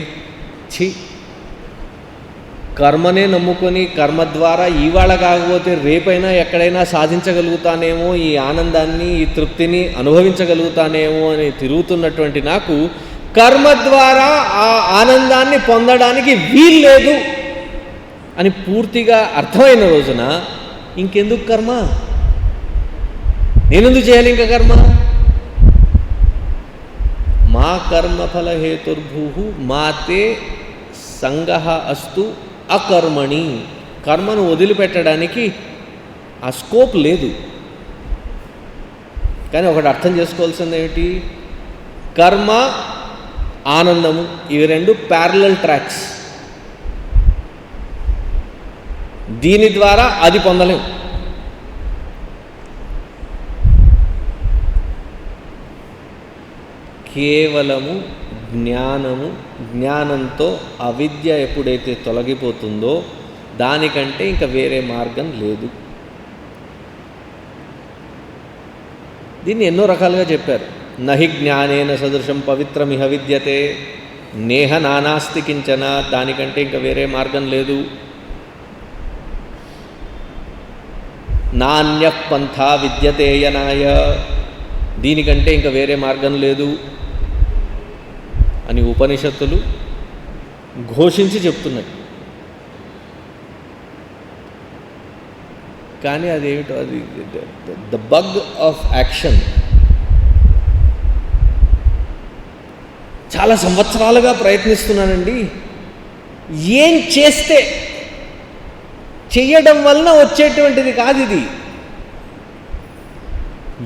కర్మనే నమ్ముకొని కర్మ ద్వారా ఇవాళ కాకపోతే రేపైనా ఎక్కడైనా సాధించగలుగుతానేమో, ఈ ఆనందాన్ని, ఈ తృప్తిని అనుభవించగలుగుతానేమో అని తిరుగుతున్నటువంటి నాకు కర్మ ద్వారా ఆ ఆనందాన్ని పొందడానికి వీల్లేదు అని పూర్తిగా అర్థమైన రోజున ఇంకెందుకు కర్మ? నేనెందుకు చేయాలి ఇంకా కర్మ? మా కర్మఫల హేతుర్భూ మాతే సంగః అస్తు అకర్మణి. కర్మను వదిలిపెట్టడానికి ఆ స్కోప్ లేదు. కానీ ఒకటి అర్థం చేసుకోవాల్సింది ఏమిటి? కర్మ, ఆనందము, ఇవి రెండు ప్యారలల్ ట్రాక్స్. దీని ద్వారా అది పొందలేం. కేవలము జ్ఞానంతో అవిద్య ఎప్పుడైతే తొలగిపోతుందో దానికంటే ఇంకా వేరే మార్గం లేదు. దీన్ని ఎన్నో రకాలుగా చెప్పారు. నహి జ్ఞానేన సదృశం పవిత్రమిహ విద్యతే నేహ నానాస్తి కించన. దానికంటే ఇంకా వేరే మార్గం లేదు. నాణ్య పంథా విద్యతే యనాయ. దీనికంటే ఇంకా వేరే మార్గం లేదు. అని ఉపనిషత్తులు ఘోషించి చెప్తున్నాయి. కానీ అదేమిటో అది ద బగ్ ఆఫ్ యాక్షన్. చాలా సంవత్సరాలుగా ప్రయత్నిస్తున్నానండి, ఏం చేస్తే చెయ్యడం వలన వచ్చేటువంటిది కాదు ఇది,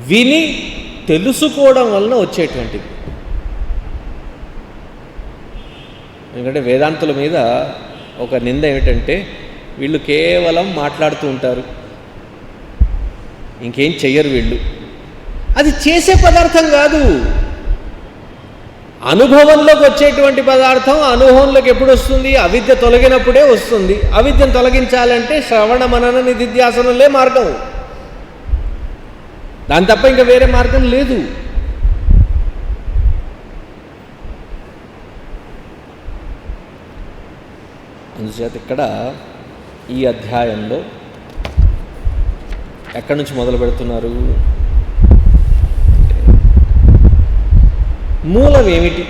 విని తెలుసుకోవడం వలన వచ్చేటువంటిది. ఎందుకంటే వేదాంతుల మీద ఒక నింద ఏమిటంటే వీళ్ళు కేవలం మాట్లాడుతూ ఉంటారు, ఇంకేం చెయ్యరు వీళ్ళు. అది చేసే పదార్థం కాదు, అనుభవంలోకి వచ్చేటువంటి పదార్థం. అనుభవంలోకి ఎప్పుడు వస్తుంది? అవిద్య తొలగినప్పుడే వస్తుంది. అవిద్యను తొలగించాలంటే శ్రవణ మనన నిధిధ్యాసనలే మార్గం, దాని తప్ప ఇంకా వేరే మార్గం లేదు. అందుచేత ఇక్కడ ఈ అధ్యాయంలో ఎక్కడి నుంచి మొదలు పెడుతున్నారు? మూలం ఏమిటి?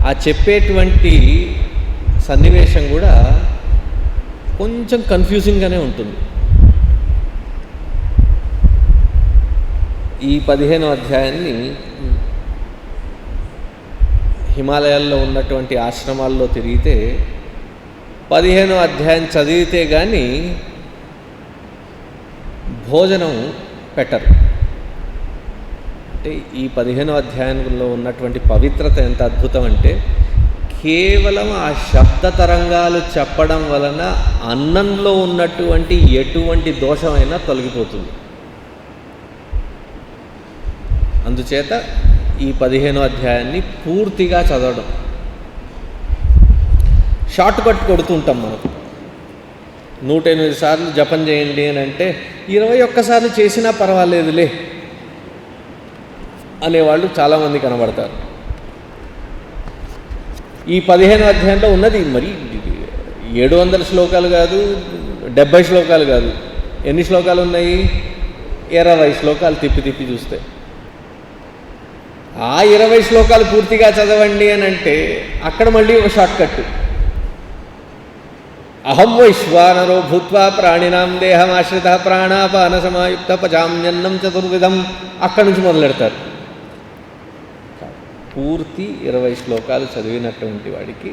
ఆ చెప్పేటువంటి సన్నివేశం కూడా కొంచెం కన్ఫ్యూజింగ్గానే ఉంటుంది. ఈ 15వ అధ్యాయాన్ని హిమాలయాల్లో ఉన్నటువంటి ఆశ్రమాల్లో తిరిగితే 15వ అధ్యాయం చదివితే కానీ భోజనం పెట్టరు. అంటే ఈ 15వ అధ్యాయంలో ఉన్నటువంటి పవిత్రత ఎంత అద్భుతం అంటే కేవలం ఆ శబ్ద తరంగాలు చెప్పడం వలన అన్నంలో ఉన్నటువంటి ఎటువంటి దోషమైనా తొలగిపోతుంది. అందుచేత ఈ 15వ అధ్యాయాన్ని పూర్తిగా చదవడం. షార్ట్ కట్ కొడుతుంటాం మనం. 108 సార్లు జపం చేయండి అని అంటే 21 సార్లు చేసినా పర్వాలేదులే అనేవాళ్ళు చాలామంది కనబడతారు. ఈ 15వ అధ్యాయంలో ఉన్నది మరి 700 శ్లోకాలు కాదు, 70 శ్లోకాలు కాదు. ఎన్ని శ్లోకాలు ఉన్నాయి? 20 శ్లోకాలు తిప్పి తిప్పి చూస్తే. ఆ 20 శ్లోకాలు పూర్తిగా చదవండి అని అంటే అక్కడ మళ్ళీ ఒక షార్ట్ కట్. అహం వైశ్వానరో భూత్వా ప్రాణినాం దేహమాశ్రిత ప్రాణాపాన సమాయుక్త పచామ్యన్నం చతుర్విధం, అక్కడి నుంచి మొదలెడతారు. పూర్తి 20 శ్లోకాలు చదివినటువంటి వాడికి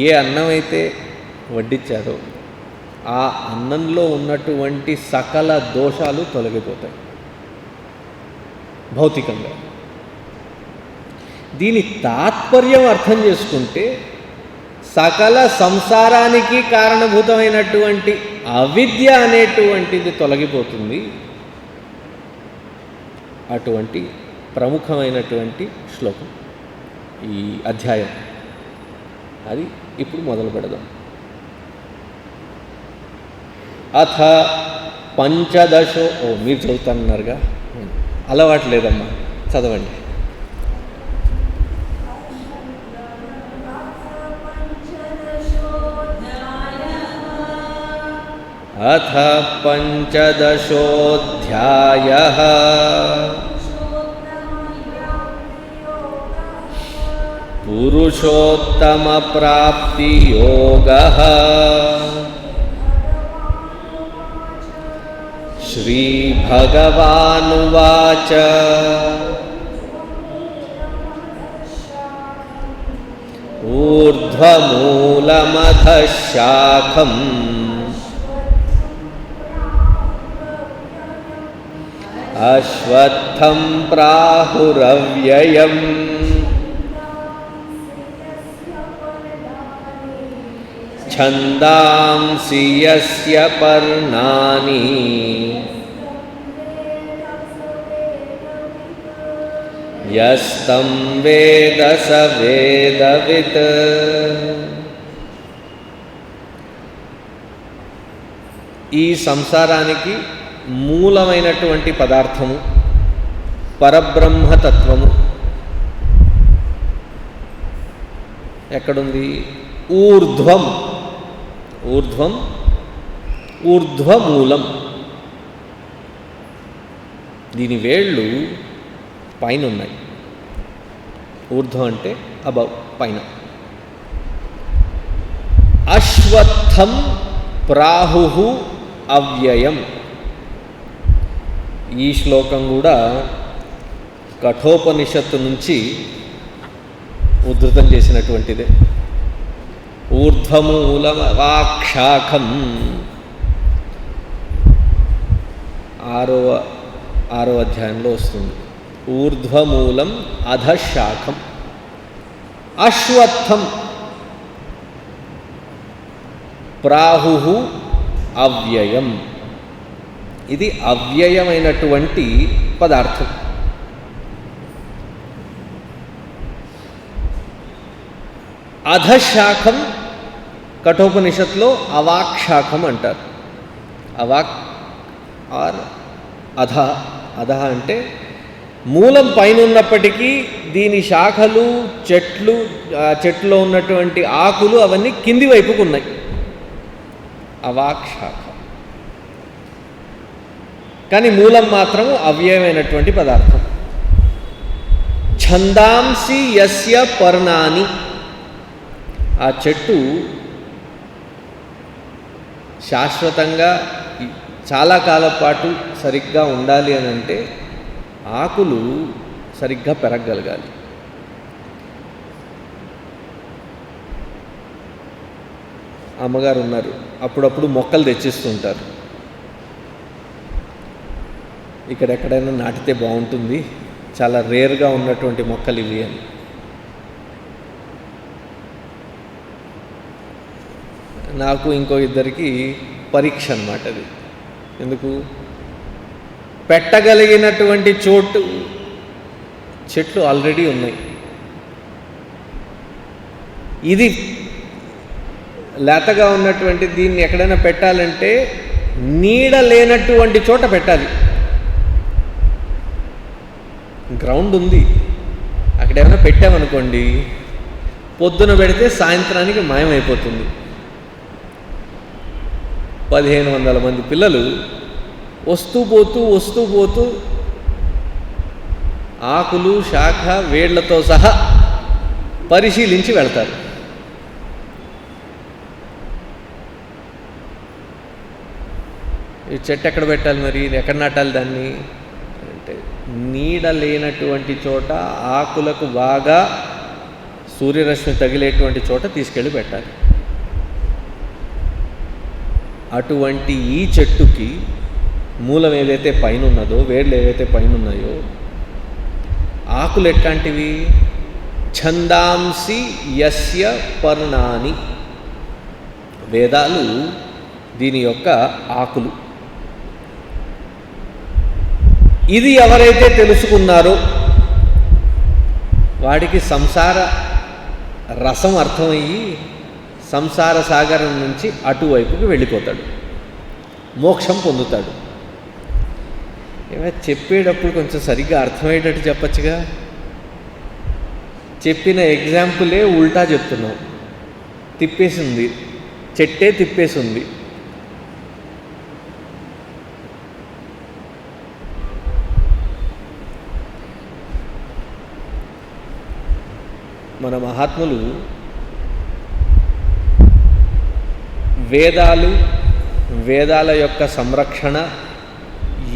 ఏ అన్నం అయితే వడ్డించారో ఆ అన్నంలో ఉన్నటువంటి సకల దోషాలు తొలగిపోతాయి భౌతికంగా. దీని తాత్పర్యం అర్థం చేసుకుంటే సకల సంసారానికి కారణభూతమైనటువంటి అవిద్య అనేటువంటిది తొలగిపోతుంది. అటువంటి ప్రముఖమైనటువంటి శ్లోకం ఈ అధ్యాయం. అది ఇప్పుడు మొదలు పెడదాం. అథ పంచదశో, మీరు చదువుతానన్నారుగా, అలవాటు లేదమ్మా, చదవండి. అథ పంచదశోऽధ్యాయః పురుషోత్తమప్రాప్తియోగః. శ్రీభగవానువాచ ఊర్ధ్వమూలమధః శాఖం అశ్వత్థం ప్రాహురవ్యయం ఛందాంసి యస్య పర్ణాని యస్తం వేద స వేదవిత్. ఈ సంసారానికి మూలమైనటువంటి పదార్థము పరబ్రహ్మతత్వము ఎక్కడుంది? ఊర్ధ్వం. ఊర్ధ్వం, ఊర్ధ్వమూలం. దీని వేళ్ళు పైన ఉన్నాయి. ఊర్ధ్వం అంటే అబవ్, పైన. అశ్వత్థం ప్రాహు అవ్యయం. ఈ శ్లోకం కూడా కఠోపనిషత్తు నుంచి ఉద్ధృతం చేసినటువంటిదే. ఊర్ధ్వమూలమవాక్షాఖం, ఆరో అధ్యాయంలో వస్తుంది. ఊర్ధ్వమూలం అధశాఖం. అశ్వత్థం ప్రాహు అవ్యయం. ఇది అవ్యయమైనటువంటి పదార్థం. అధశాఖం కఠోపనిషత్తులో అవాక్షాఖం అంటారు. అవాక్ ఆర్ అధ. అధ అంటే మూలం పైన ఉన్నప్పటికీ దీని శాఖలు, చెట్లో ఉన్నటువంటి ఆకులు అవన్నీ కింది వైపుకు ఉన్నాయి. అవాక్షాఖ. కానీ మూలం మాత్రం అవ్యయమైనటువంటి పదార్థం. ఛందాంసి యస్య పర్ణాని. ఆ చెట్టు శాశ్వతంగా చాలా కాలం పాటు సరిగ్గా ఉండాలి అని అంటే ఆకులు సరిగ్గా పెరగగలగాలి. అమ్మగారు ఉన్నారు, అప్పుడప్పుడు మొక్కలు తెచ్చిస్తుంటారు. ఇక్కడ ఎక్కడైనా నాటితే బాగుంటుంది, చాలా రేర్గా ఉన్నటువంటి మొక్కలు ఇవి అని. నాకు ఇంకో ఇద్దరికి పరీక్ష అన్నమాట అది. ఎందుకు? పెట్టగలిగినటువంటి చోటు చెట్లు ఆల్రెడీ ఉన్నాయి. ఇది లేతగా ఉన్నటువంటి దీన్ని ఎక్కడైనా పెట్టాలంటే నీడ లేనటువంటి చోట పెట్టాలి. గ్రౌండ్ ఉంది, అక్కడ ఏమైనా పెట్టామనుకోండి, పొద్దున పెడితే సాయంత్రానికి మాయమైపోతుంది. 1500 మంది పిల్లలు వస్తూ పోతూ ఆకులు, శాఖ, వేళ్లతో సహా పరిశీలించి వెళ్తారు. ఈ చెట్టు ఎక్కడ పెట్టాలి, మరి ఎక్కడ నాటాలి దాన్ని అంటే నీడ లేనటువంటి చోట, ఆకులకు బాగా సూర్యరశ్మి తగిలేటువంటి చోట తీసుకెళ్ళి పెట్టాలి. అటువంటి ఈ చెట్టుకి మూలం ఏదైతే పైన ఉన్నదో, వేర్లు ఏవైతే పైన ఉన్నాయో, ఆకులు ఎట్లాంటివి? ఛందాంసి యస్య పర్ణాని. వేదాలు దీని యొక్క ఆకులు. ఇది ఎవరైతే తెలుసుకున్నారో వాడికి సంసార రసం అర్థమయ్యి సంసార సాగరం నుంచి అటువైపుకి వెళ్ళిపోతాడు, మోక్షం పొందుతాడు. ఏమైనా చెప్పేటప్పుడు కొంచెం సరిగ్గా అర్థమయ్యేటట్టు చెప్పచ్చుగా. చెప్పిన ఎగ్జాంపులే ఉల్టా చెప్తున్నాం. తిప్పేసి ఉంది, చెట్టే తిప్పేసి ఉంది. మన మహాత్ములు వేదాల యొక్క సంరక్షణ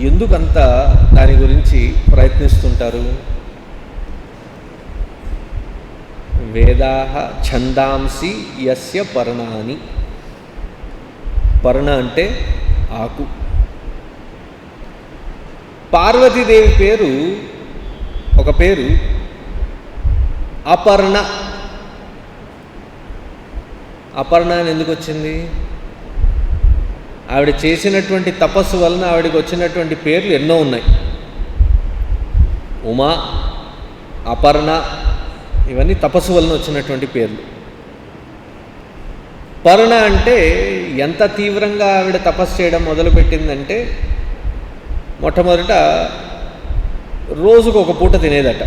ఎందుకంత దాని గురించి ప్రయత్నిస్తుంటారు? వేదాః ఛందాంసి యస్య పర్ణాని. పర్ణ అంటే ఆకు. పార్వతీదేవి పేరు, ఒక పేరు అపర్ణ. అపర్ణ అని ఎందుకు వచ్చింది? ఆవిడ చేసినటువంటి తపస్సు వలన ఆవిడకి వచ్చినటువంటి పేర్లు ఎన్నో ఉన్నాయి. ఉమా, అపర్ణ, ఇవన్నీ తపస్సు వలన వచ్చినటువంటి పేర్లు. పర్ణ అంటే ఎంత తీవ్రంగా ఆవిడ తపస్సు చేయడం మొదలుపెట్టిందంటే, మొట్టమొదట రోజుకు ఒక పూట తినేదట.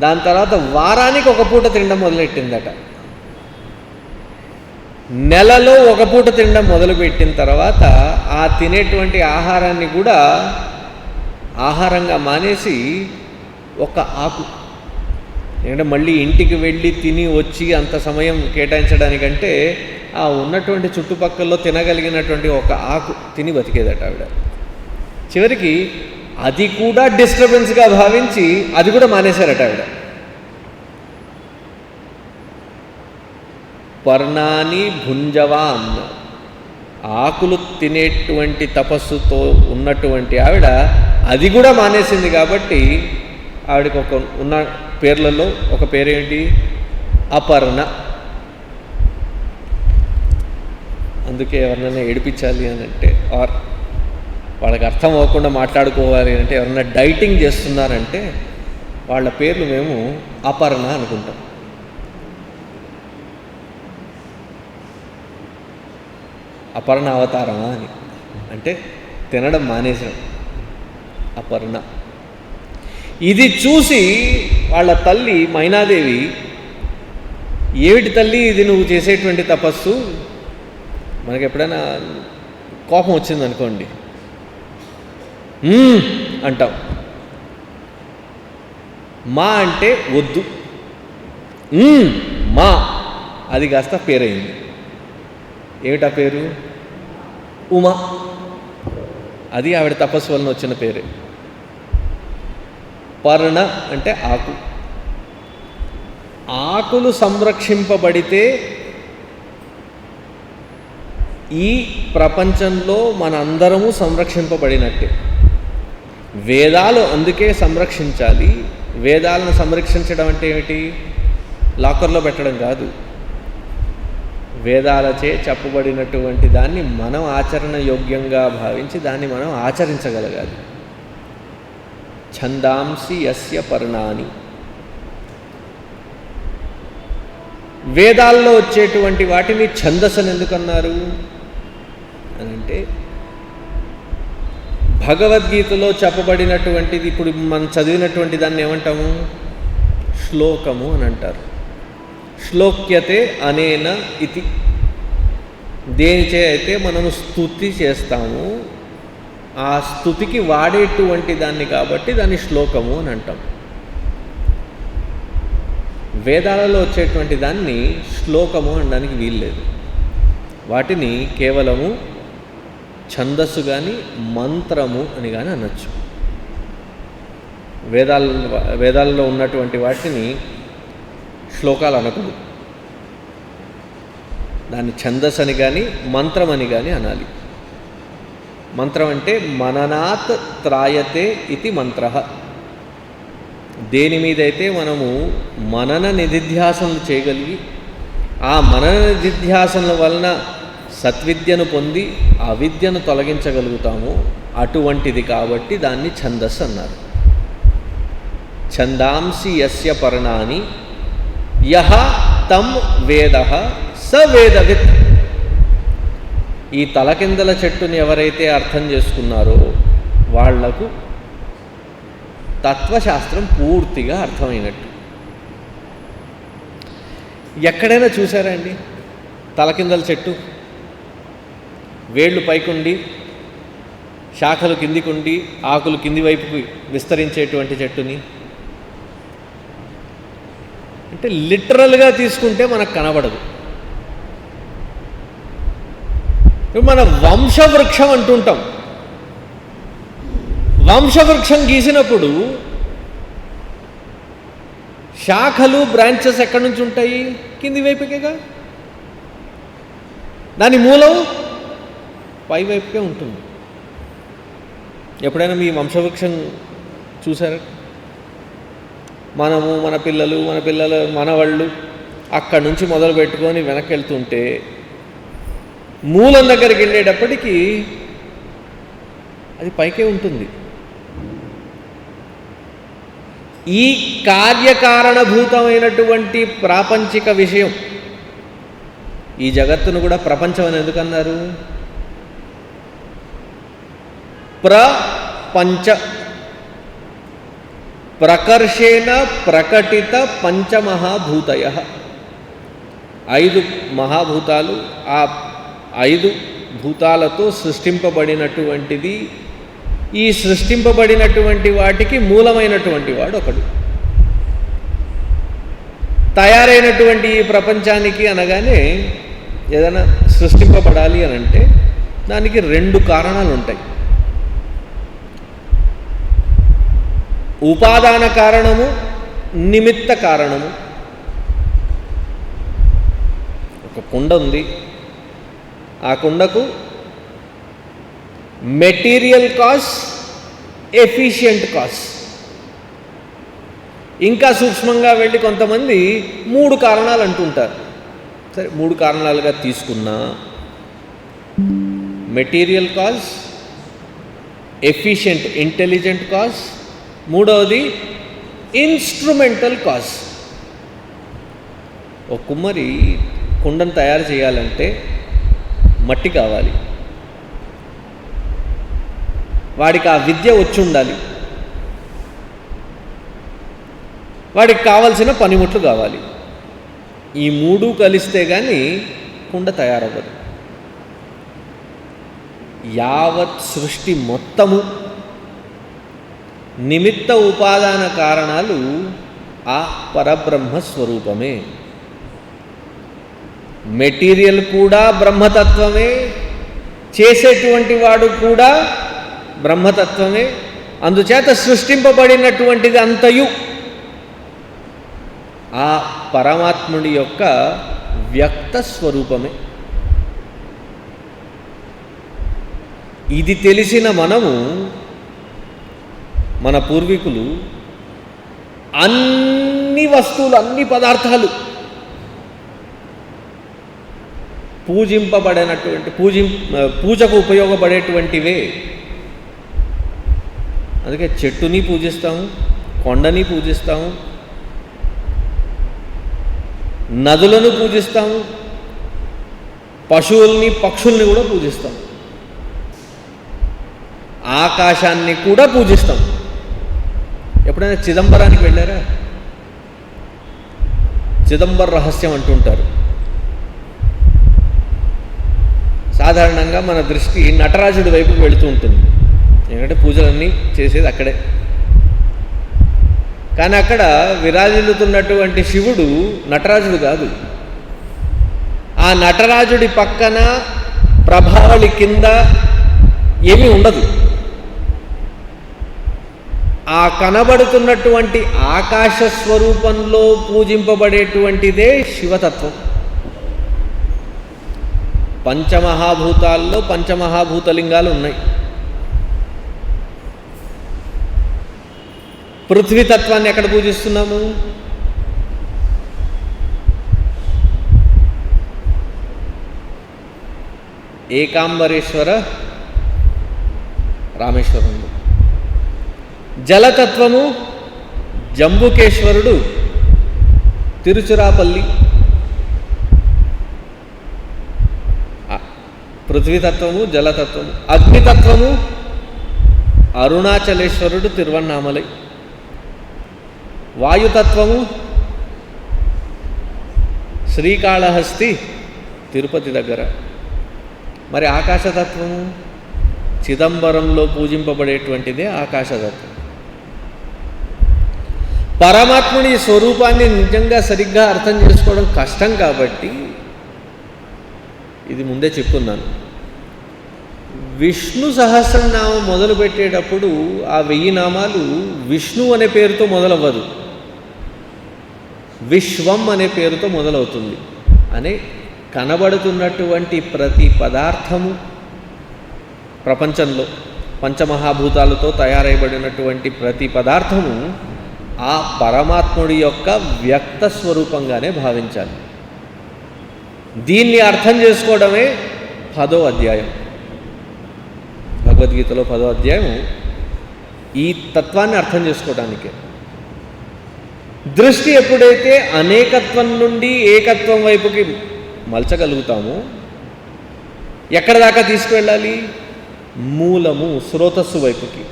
దాని తర్వాత వారానికి ఒక పూట తినడం మొదలెట్టిందట. నెలలో ఒక పూట తినడం మొదలుపెట్టిన తర్వాత ఆ తినేటువంటి ఆహారాన్ని కూడా ఆహారంగా మానేసి ఒక ఆకు, ఎందుకంటే మళ్ళీ ఇంటికి వెళ్ళి తిని వచ్చి అంత సమయం కేటాయించడానికంటే ఆ ఉన్నటువంటి చుట్టుపక్కల్లో తినగలిగినటువంటి ఒక ఆకు తిని బతికేదట ఆవిడ. చివరికి అది కూడా డిస్టర్బెన్స్గా భావించి అది కూడా మానేశారట ఆవిడ. పర్ణాని భుంజవాన్, ఆకులు తినేటువంటి తపస్సుతో ఉన్నటువంటి ఆవిడ అది కూడా మానేసింది. కాబట్టి ఆవిడకి ఒక ఉన్న పేర్లలో ఒక పేరేంటి? అపర్ణ. అందుకే ఎవరినైనా ఏడిపించాలి అని అంటే, ఆర్ వాళ్ళకి అర్థం అవ్వకుండా మాట్లాడుకోవాలి అంటే, ఎవరైనా డైటింగ్ చేస్తున్నారంటే వాళ్ళ పేర్లు మేము అపర్ణ అనుకుంటాం. అపర్ణ అవతారమా అని అంటే తినడం మానేసాం, అపర్ణ. ఇది చూసి వాళ్ళ తల్లి మైనాదేవి, ఏమిటి తల్లి ఇది నువ్వు చేసేటువంటి తపస్సు? మనకి ఎప్పుడైనా కోపం వచ్చిందనుకోండి అంటాం. మా అంటే వద్దు, మా అది కాస్త పేరైంది. ఏమిటా పేరు? ఉమా. అది ఆవిడ తపస్సు వలన వచ్చిన పేరే. పర్ణ అంటే ఆకు. ఆకులు సంరక్షింపబడితే ఈ ప్రపంచంలో మనందరము సంరక్షింపబడినట్టే. వేదాలు అందుకే సంరక్షించాలి. వేదాలను సంరక్షించడం అంటే ఏమిటి? లాకర్లో పెట్టడం కాదు. వేదాలచే చెప్పబడినటువంటి దాన్ని మనం ఆచరణ యోగ్యంగా భావించి దాన్ని మనం ఆచరించగలగాలి. ఛందాంసి యస్య పర్ణాని. వేదాల్లో వచ్చేటువంటి వాటిని ఛందస్సు అని ఎందుకన్నారు అని అంటే, భగవద్గీతలో చెప్పబడినటువంటిది ఇప్పుడు మనం చదివినటువంటి దాన్ని ఏమంటాము? శ్లోకము అని అంటారు. శ్లోక్యతే అనేన ఇతి. దేనిచే అయితే మనము స్తుతి చేస్తాము, ఆ స్తుతికి వాడేటువంటి దాన్ని కాబట్టి దాన్ని శ్లోకము అని అంటాం. వేదాలలో వచ్చేటువంటి దాన్ని శ్లోకము అనడానికి వీల్లేదు. వాటిని కేవలము ఛందస్సు కానీ మంత్రము అని కానీ అనొచ్చు. వేదాలలో ఉన్నటువంటి వాటిని శ్లోకాలు అనకూడదు. దాన్ని ఛందస్సు అని కానీ మంత్రం అని కానీ అనాలి. మంత్రం అంటే మననాత్ త్రాయతే ఇది మంత్ర. దేని మీదైతే మనము మనన నిధిధ్యాసనలు చేయగలిగి ఆ మనన నిధిధ్యాసనల వలన సత్విద్యను పొంది అవిద్యను తొలగించగలుగుతాము, అటువంటిది కాబట్టి దాన్ని ఛందస్సు అన్నారు. ఛందాంసి యస్య పర్ణాని యహ తం వేదః స వేదవిత్. ఈ తలకిందల చెట్టుని ఎవరైతే అర్థం చేసుకున్నారో వాళ్లకు తత్వశాస్త్రం పూర్తిగా అర్థమైనట్టు. ఎక్కడైనా చూసారా అండి తలకిందల చెట్టు? వేళ్ళు పైకుండి, శాఖలు కిందికుండి, ఆకులు కింది వైపుకి విస్తరించేటువంటి చెట్టుని అంటే లిటరల్గా తీసుకుంటే మనకు కనబడదు. మన వంశవృక్షం అంటుంటాం. వంశవృక్షం గీసినప్పుడు శాఖలు బ్రాంచెస్ ఎక్కడి నుంచి ఉంటాయి? కింది వైపుకేగా. దాని మూలం పై వైపుకే ఉంటుంది. ఎప్పుడైనా మీ వంశవృక్షం చూసారా? మనము మన పిల్లలు మనవాళ్ళు అక్కడి నుంచి మొదలు పెట్టుకొని వెనక్కి వెళ్తుంటే మూలం దగ్గరికి వెళ్ళేటప్పటికీ అది పైకే ఉంటుంది. ఈ కార్యకారణభూతమైనటువంటి ప్రాపంచిక విషయం, ఈ జగత్తును కూడా ప్రపంచం అని ఎందుకన్నారు? ప్రపంచ ప్రకర్షేణ ప్రకటిత పంచమహాభూతయ. 5 మహాభూతాలు, ఆ 5 భూతాలతో సృష్టింపబడినటువంటిది. ఈ సృష్టింపబడినటువంటి వాటికి మూలమైనటువంటి వాడు ఒకడు. తయారైనటువంటి ఈ ప్రపంచానికి అనగానే ఏదైనా సృష్టింపబడాలి అని అంటే దానికి 2 కారణాలు ఉంటాయి. ఉపాదాన కారణము, నిమిత్త కారణము. ఒక కుండ ఉంది, ఆ కుండకు మెటీరియల్ కాజ్, ఎఫిషియంట్ కాజ్. ఇంకా సూక్ష్మంగా వెళ్ళి కొంతమంది 3 కారణాలు అంటుంటారు. సరే, 3 కారణాలుగా తీసుకున్నా material cause, efficient intelligent cause, మూడవది ఇన్స్ట్రుమెంటల్ కాజ్. ఒక కుమ్మరి కుండను తయారు చేయాలంటే మట్టి కావాలి, వాడికి ఆ విద్య వచ్చి ఉండాలి, వాడికి కావలసిన పనిముట్లు కావాలి. ఈ 3 కలిస్తే కానీ కుండ తయారవ్వదు. యావత్ సృష్టి మొత్తము నిమిత్త ఉపాదాన కారణాలు ఆ పరబ్రహ్మ స్వరూపమే. మెటీరియల్ కూడా బ్రహ్మతత్వమే, చేసేటువంటి వాడు కూడా బ్రహ్మతత్వమే. అందుచేత సృష్టింపబడినటువంటిది అంతయు ఆ పరమాత్ముడి యొక్క వ్యక్త స్వరూపమే. ఇది తెలిసిన మనము, మన పూర్వీకులు అన్ని వస్తువులు, అన్ని పదార్థాలు పూజింపబడినటువంటి పూజకు ఉపయోగపడేటువంటివే. అందుకే చెట్టుని పూజిస్తాము, కొండని పూజిస్తాము, నదులను పూజిస్తాము, పశువుల్ని పక్షుల్ని కూడా పూజిస్తాం, ఆకాశాన్ని కూడా పూజిస్తాం. ఎప్పుడైనా చిదంబరానికి వెళ్ళారా? చిదంబర రహస్యం అంటుంటారు. సాధారణంగా మన దృష్టి నటరాజుడి వైపుకు వెళుతూ ఉంటుంది, ఎందుకంటే పూజలన్నీ చేసేది అక్కడే. కానీ అక్కడ విరాజిల్లుతున్నటువంటి శివుడు నటరాజుడు కాదు. ఆ నటరాజుడి పక్కన ప్రభావళి కింద ఏమీ ఉండదు. ఆ కనబడుతున్నటువంటి ఆకాశ స్వరూపంలో పూజింపబడేటువంటిదే శివతత్వం. పంచమహాభూతాల్లో పంచమహాభూతలింగాలు ఉన్నాయి. పృథ్వీతత్వాన్ని ఎక్కడ పూజిస్తున్నాము? ఏకాంబరేశ్వర రామేశ్వరంలో. జలతత్వము జంబుకేశ్వరుడు తిరుచిరాపల్లి. పృథ్వీతత్వము జలతత్వము. అగ్నితత్వము అరుణాచలేశ్వరుడు తిరువన్నామలై. వాయుతత్వము శ్రీకాళహస్తి తిరుపతి దగ్గర. మరి ఆకాశతత్వము చిదంబరంలో పూజింపబడేటువంటిదే ఆకాశతత్వం. పరమాత్ముని స్వరూపాన్ని నిజంగా సరిగ్గా అర్థం చేసుకోవడం కష్టం కాబట్టి ఇది ముందే చెప్పుకున్నాను. విష్ణు సహస్రనామం మొదలుపెట్టేటప్పుడు ఆ 1000 నామాలు విష్ణు అనే పేరుతో మొదలవ్వదు, విశ్వం అనే పేరుతో మొదలవుతుంది. అనే కనబడుతున్నటువంటి ప్రతి పదార్థము ప్రపంచంలో పంచమహాభూతాలతో తయారైబడినటువంటి ప్రతి పదార్థము ఆ పరమాత్ముడి యొక్క వ్యక్త స్వరూపంగానే భావించాలి. దీన్ని అర్థం చేసుకోవడమే 10వ అధ్యాయం. భగవద్గీతలో 10వ అధ్యాయం ఈ తత్వాన్ని అర్థం చేసుకోవడానికే. దృష్టి ఎప్పుడైతే అనేకత్వం నుండి ఏకత్వం వైపుకి మలచగలుగుతామో ఎక్కడ దాకా తీసుకువెళ్ళాలి? మూలము, స్రోతస్సు వైపుకి.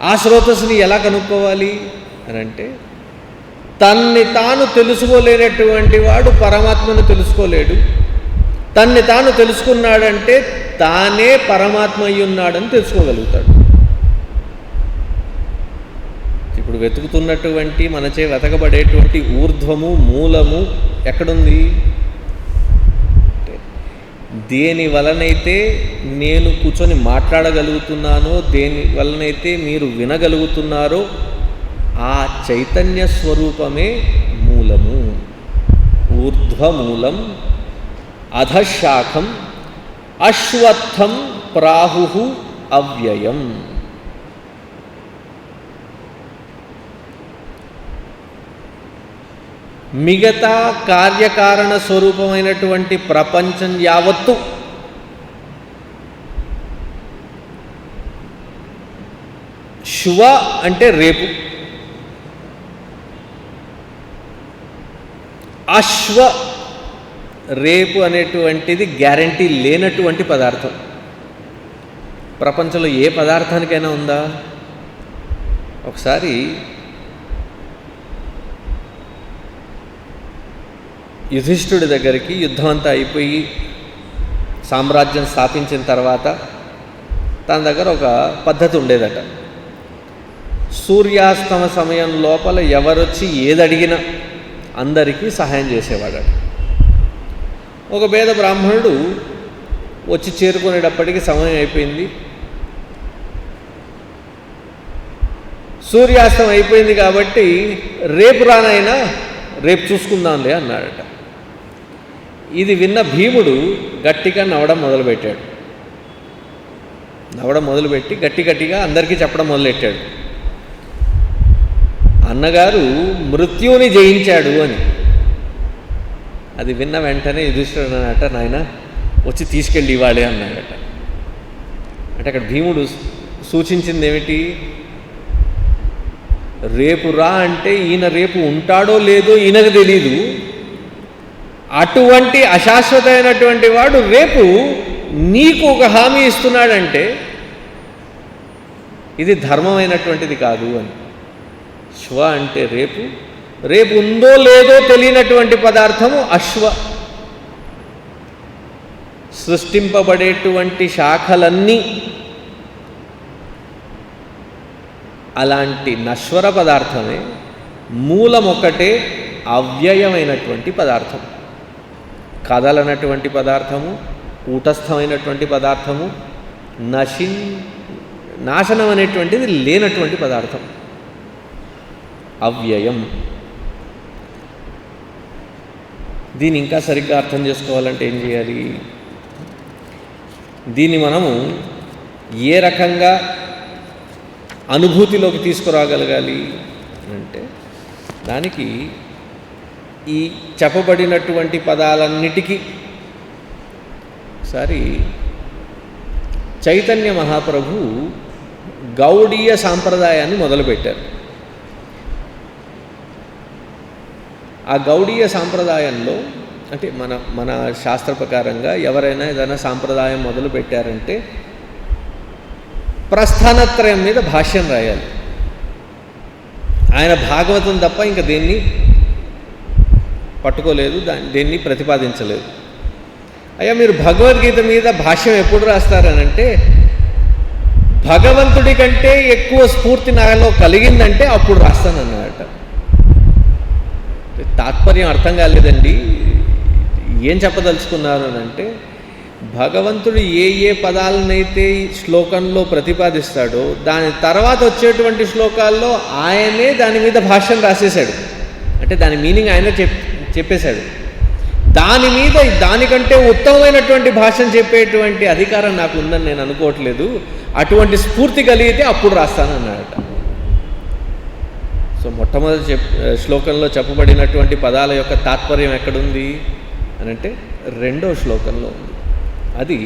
ఆ స్రోతస్సుని ఎలా కనుక్కోవాలి అని అంటే, తన్ని తాను తెలుసుకోలేనటువంటి వాడు పరమాత్మను తెలుసుకోలేడు. తన్ని తాను తెలుసుకున్నాడంటే తానే పరమాత్మ అయి ఉన్నాడని తెలుసుకోగలుగుతాడు. ఇప్పుడు ఇప్పుడు వెతుకుతున్నటువంటి మనచే వెతకబడేటువంటి ఊర్ధ్వము మూలము ఎక్కడుంది? దేని వలనైతే నేను కూర్చొని మాట్లాడగలుగుతున్నానో, దేని వలనైతే మీరు వినగలుగుతున్నారో ఆ చైతన్య స్వరూపమే మూలము. ఊర్ధ్వమూలం అధశాఖం అశ్వత్థం ప్రాహు అవ్యయం. మిగతా కార్యకారణ స్వరూపమైనటువంటి ప్రపంచం యావత్తు శువ అంటే రేపు, అశ్వ రేపు అనేటువంటిది గ్యారంటీ లేనటువంటి పదార్థం. ప్రపంచంలో ఏ పదార్థానికైనా ఉందా? ఒకసారి యుధిష్ఠుడి దగ్గరికి యుద్ధం అంతా అయిపోయి సామ్రాజ్యం స్థాపించిన తర్వాత తన దగ్గర ఒక పద్ధతి ఉండేదట. సూర్యాస్తమ సమయం లోపల ఎవరొచ్చి ఏదడిగినా అందరికీ సహాయం చేసేవాడట. ఒక పేద బ్రాహ్మణుడు వచ్చి చేరుకునేటప్పటికి సమయం అయిపోయింది. సూర్యాస్తం అయిపోయింది కాబట్టి రేపు రానైనా రేపు చూసుకుందాంలే అన్నాడట. ఇది విన్న భీముడు గట్టిగా నవ్వడం మొదలుపెట్టాడు. నవ్వడం మొదలుపెట్టి గట్టిగా అందరికీ చెప్పడం మొదలెట్టాడు, అన్నగారు మృత్యువుని జయించాడు అని. అది విన్న వెంటనే యుధిష్ఠిరుడు అన్నట, నాయన వచ్చి తీసుకెళ్ళి ఇవ్వాలి అన్నాడట. అంటే అక్కడ భీముడు సూచించింది ఏమిటి? రేపు రా అంటే ఈయన రేపు ఉంటాడో లేదో ఈయనకు తెలీదు. అటువంటి అశాశ్వతమైనటువంటి వాడు రేపు నీకు ఒక హామీ ఇస్తున్నాడంటే ఇది ధర్మమైనటువంటిది కాదు అని. శ్వ అంటే రేపు, రేపు ఉందో లేదో తెలియనటువంటి పదార్థము అశ్వ. సృష్టింపబడేటువంటి శాఖలన్నీ అలాంటి నశ్వర పదార్థమే. మూలం ఒక్కటే అవ్యయమైనటువంటి పదార్థం, కదలనటువంటి పదార్థము, కూటస్థమైనటువంటి పదార్థము, నాశనం అనేటువంటిది లేనటువంటి పదార్థం, అవ్యయం. దీన్ని ఇంకా సరిగ్గా అర్థం చేసుకోవాలంటే ఏం చేయాలి? దీన్ని మనము ఏ రకంగా అనుభూతిలోకి తీసుకురాగలగాలి అంటే దానికి ఈ చెప్పబడినటువంటి పదాలన్నిటికీ ఒకసారి చైతన్య మహాప్రభు గౌడీయ సాంప్రదాయాన్ని మొదలుపెట్టారు. ఆ గౌడీయ సాంప్రదాయంలో అంటే మన శాస్త్ర ప్రకారంగా ఎవరైనా ఏదైనా సాంప్రదాయం మొదలు పెట్టారంటే ప్రస్థానత్రయం మీద భాష్యం రాయాలి. ఆయన భాగవతం తప్ప ఇంకా దేన్ని పట్టుకోలేదు, దేన్ని ప్రతిపాదించలేదు. అయ్యా మీరు భగవద్గీత మీద భాష్యం ఎప్పుడు రాస్తారనంటే భగవంతుడి కంటే ఎక్కువ స్ఫూర్తి నాలో కలిగిందంటే అప్పుడు రాస్తానన్నమాట. తాత్పర్యం అర్థం కాలేదండి. ఏం చెప్పదలుచుకున్నారు అంటే భగవంతుడు ఏ పదాలనైతే శ్లోకంలో ప్రతిపాదిస్తాడో దాని తర్వాత వచ్చేటువంటి శ్లోకాల్లో ఆయనే దాని మీద భాష్యం రాసేశాడు. అంటే దాని మీనింగ్ ఆయన చెప్పేశాడు. దాని మీద దానికంటే ఉత్తమమైనటువంటి భాషను చెప్పేటువంటి అధికారం నాకు ఉందని నేను అనుకోవట్లేదు. అటువంటి స్ఫూర్తి కలిగితే అప్పుడు రాస్తానన్నాడట. సో మొట్టమొదటి శ్లోకంలో చెప్పబడినటువంటి పదాల యొక్క తాత్పర్యం ఎక్కడుంది అని అంటే 2వ శ్లోకంలో ఉంది. అది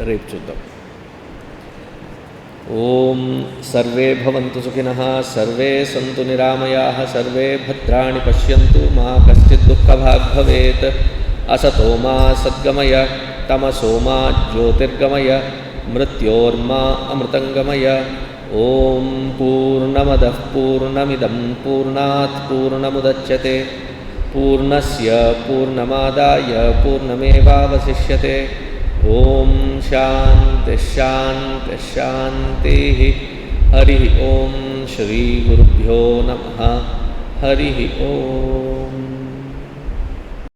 రేపు చూద్దాం. ఓం సర్వే భవంతు సుఖినః, సర్వే సంతు నిరామయాః, సర్వే భద్రాణి పశ్యంతు, మా కశ్చిద్ దుఃఖభాగ్ భవేత్. అసతో మా సద్గమయ, తమసో మా జ్యోతిర్గమయ, మృత్యోర్మా అమృతంగమయ. ఓం పూర్ణమదః పూర్ణమిదం పూర్ణాత్ పూర్ణముదచ్యతే పూర్ణస్య పూర్ణమాదాయ పూర్ణమేవావశిష్యతే. ఓం శాంతి శాంతి శాంతి. హరి ఓం శ్రీ గురుభ్యో నమః. హరి ఓం.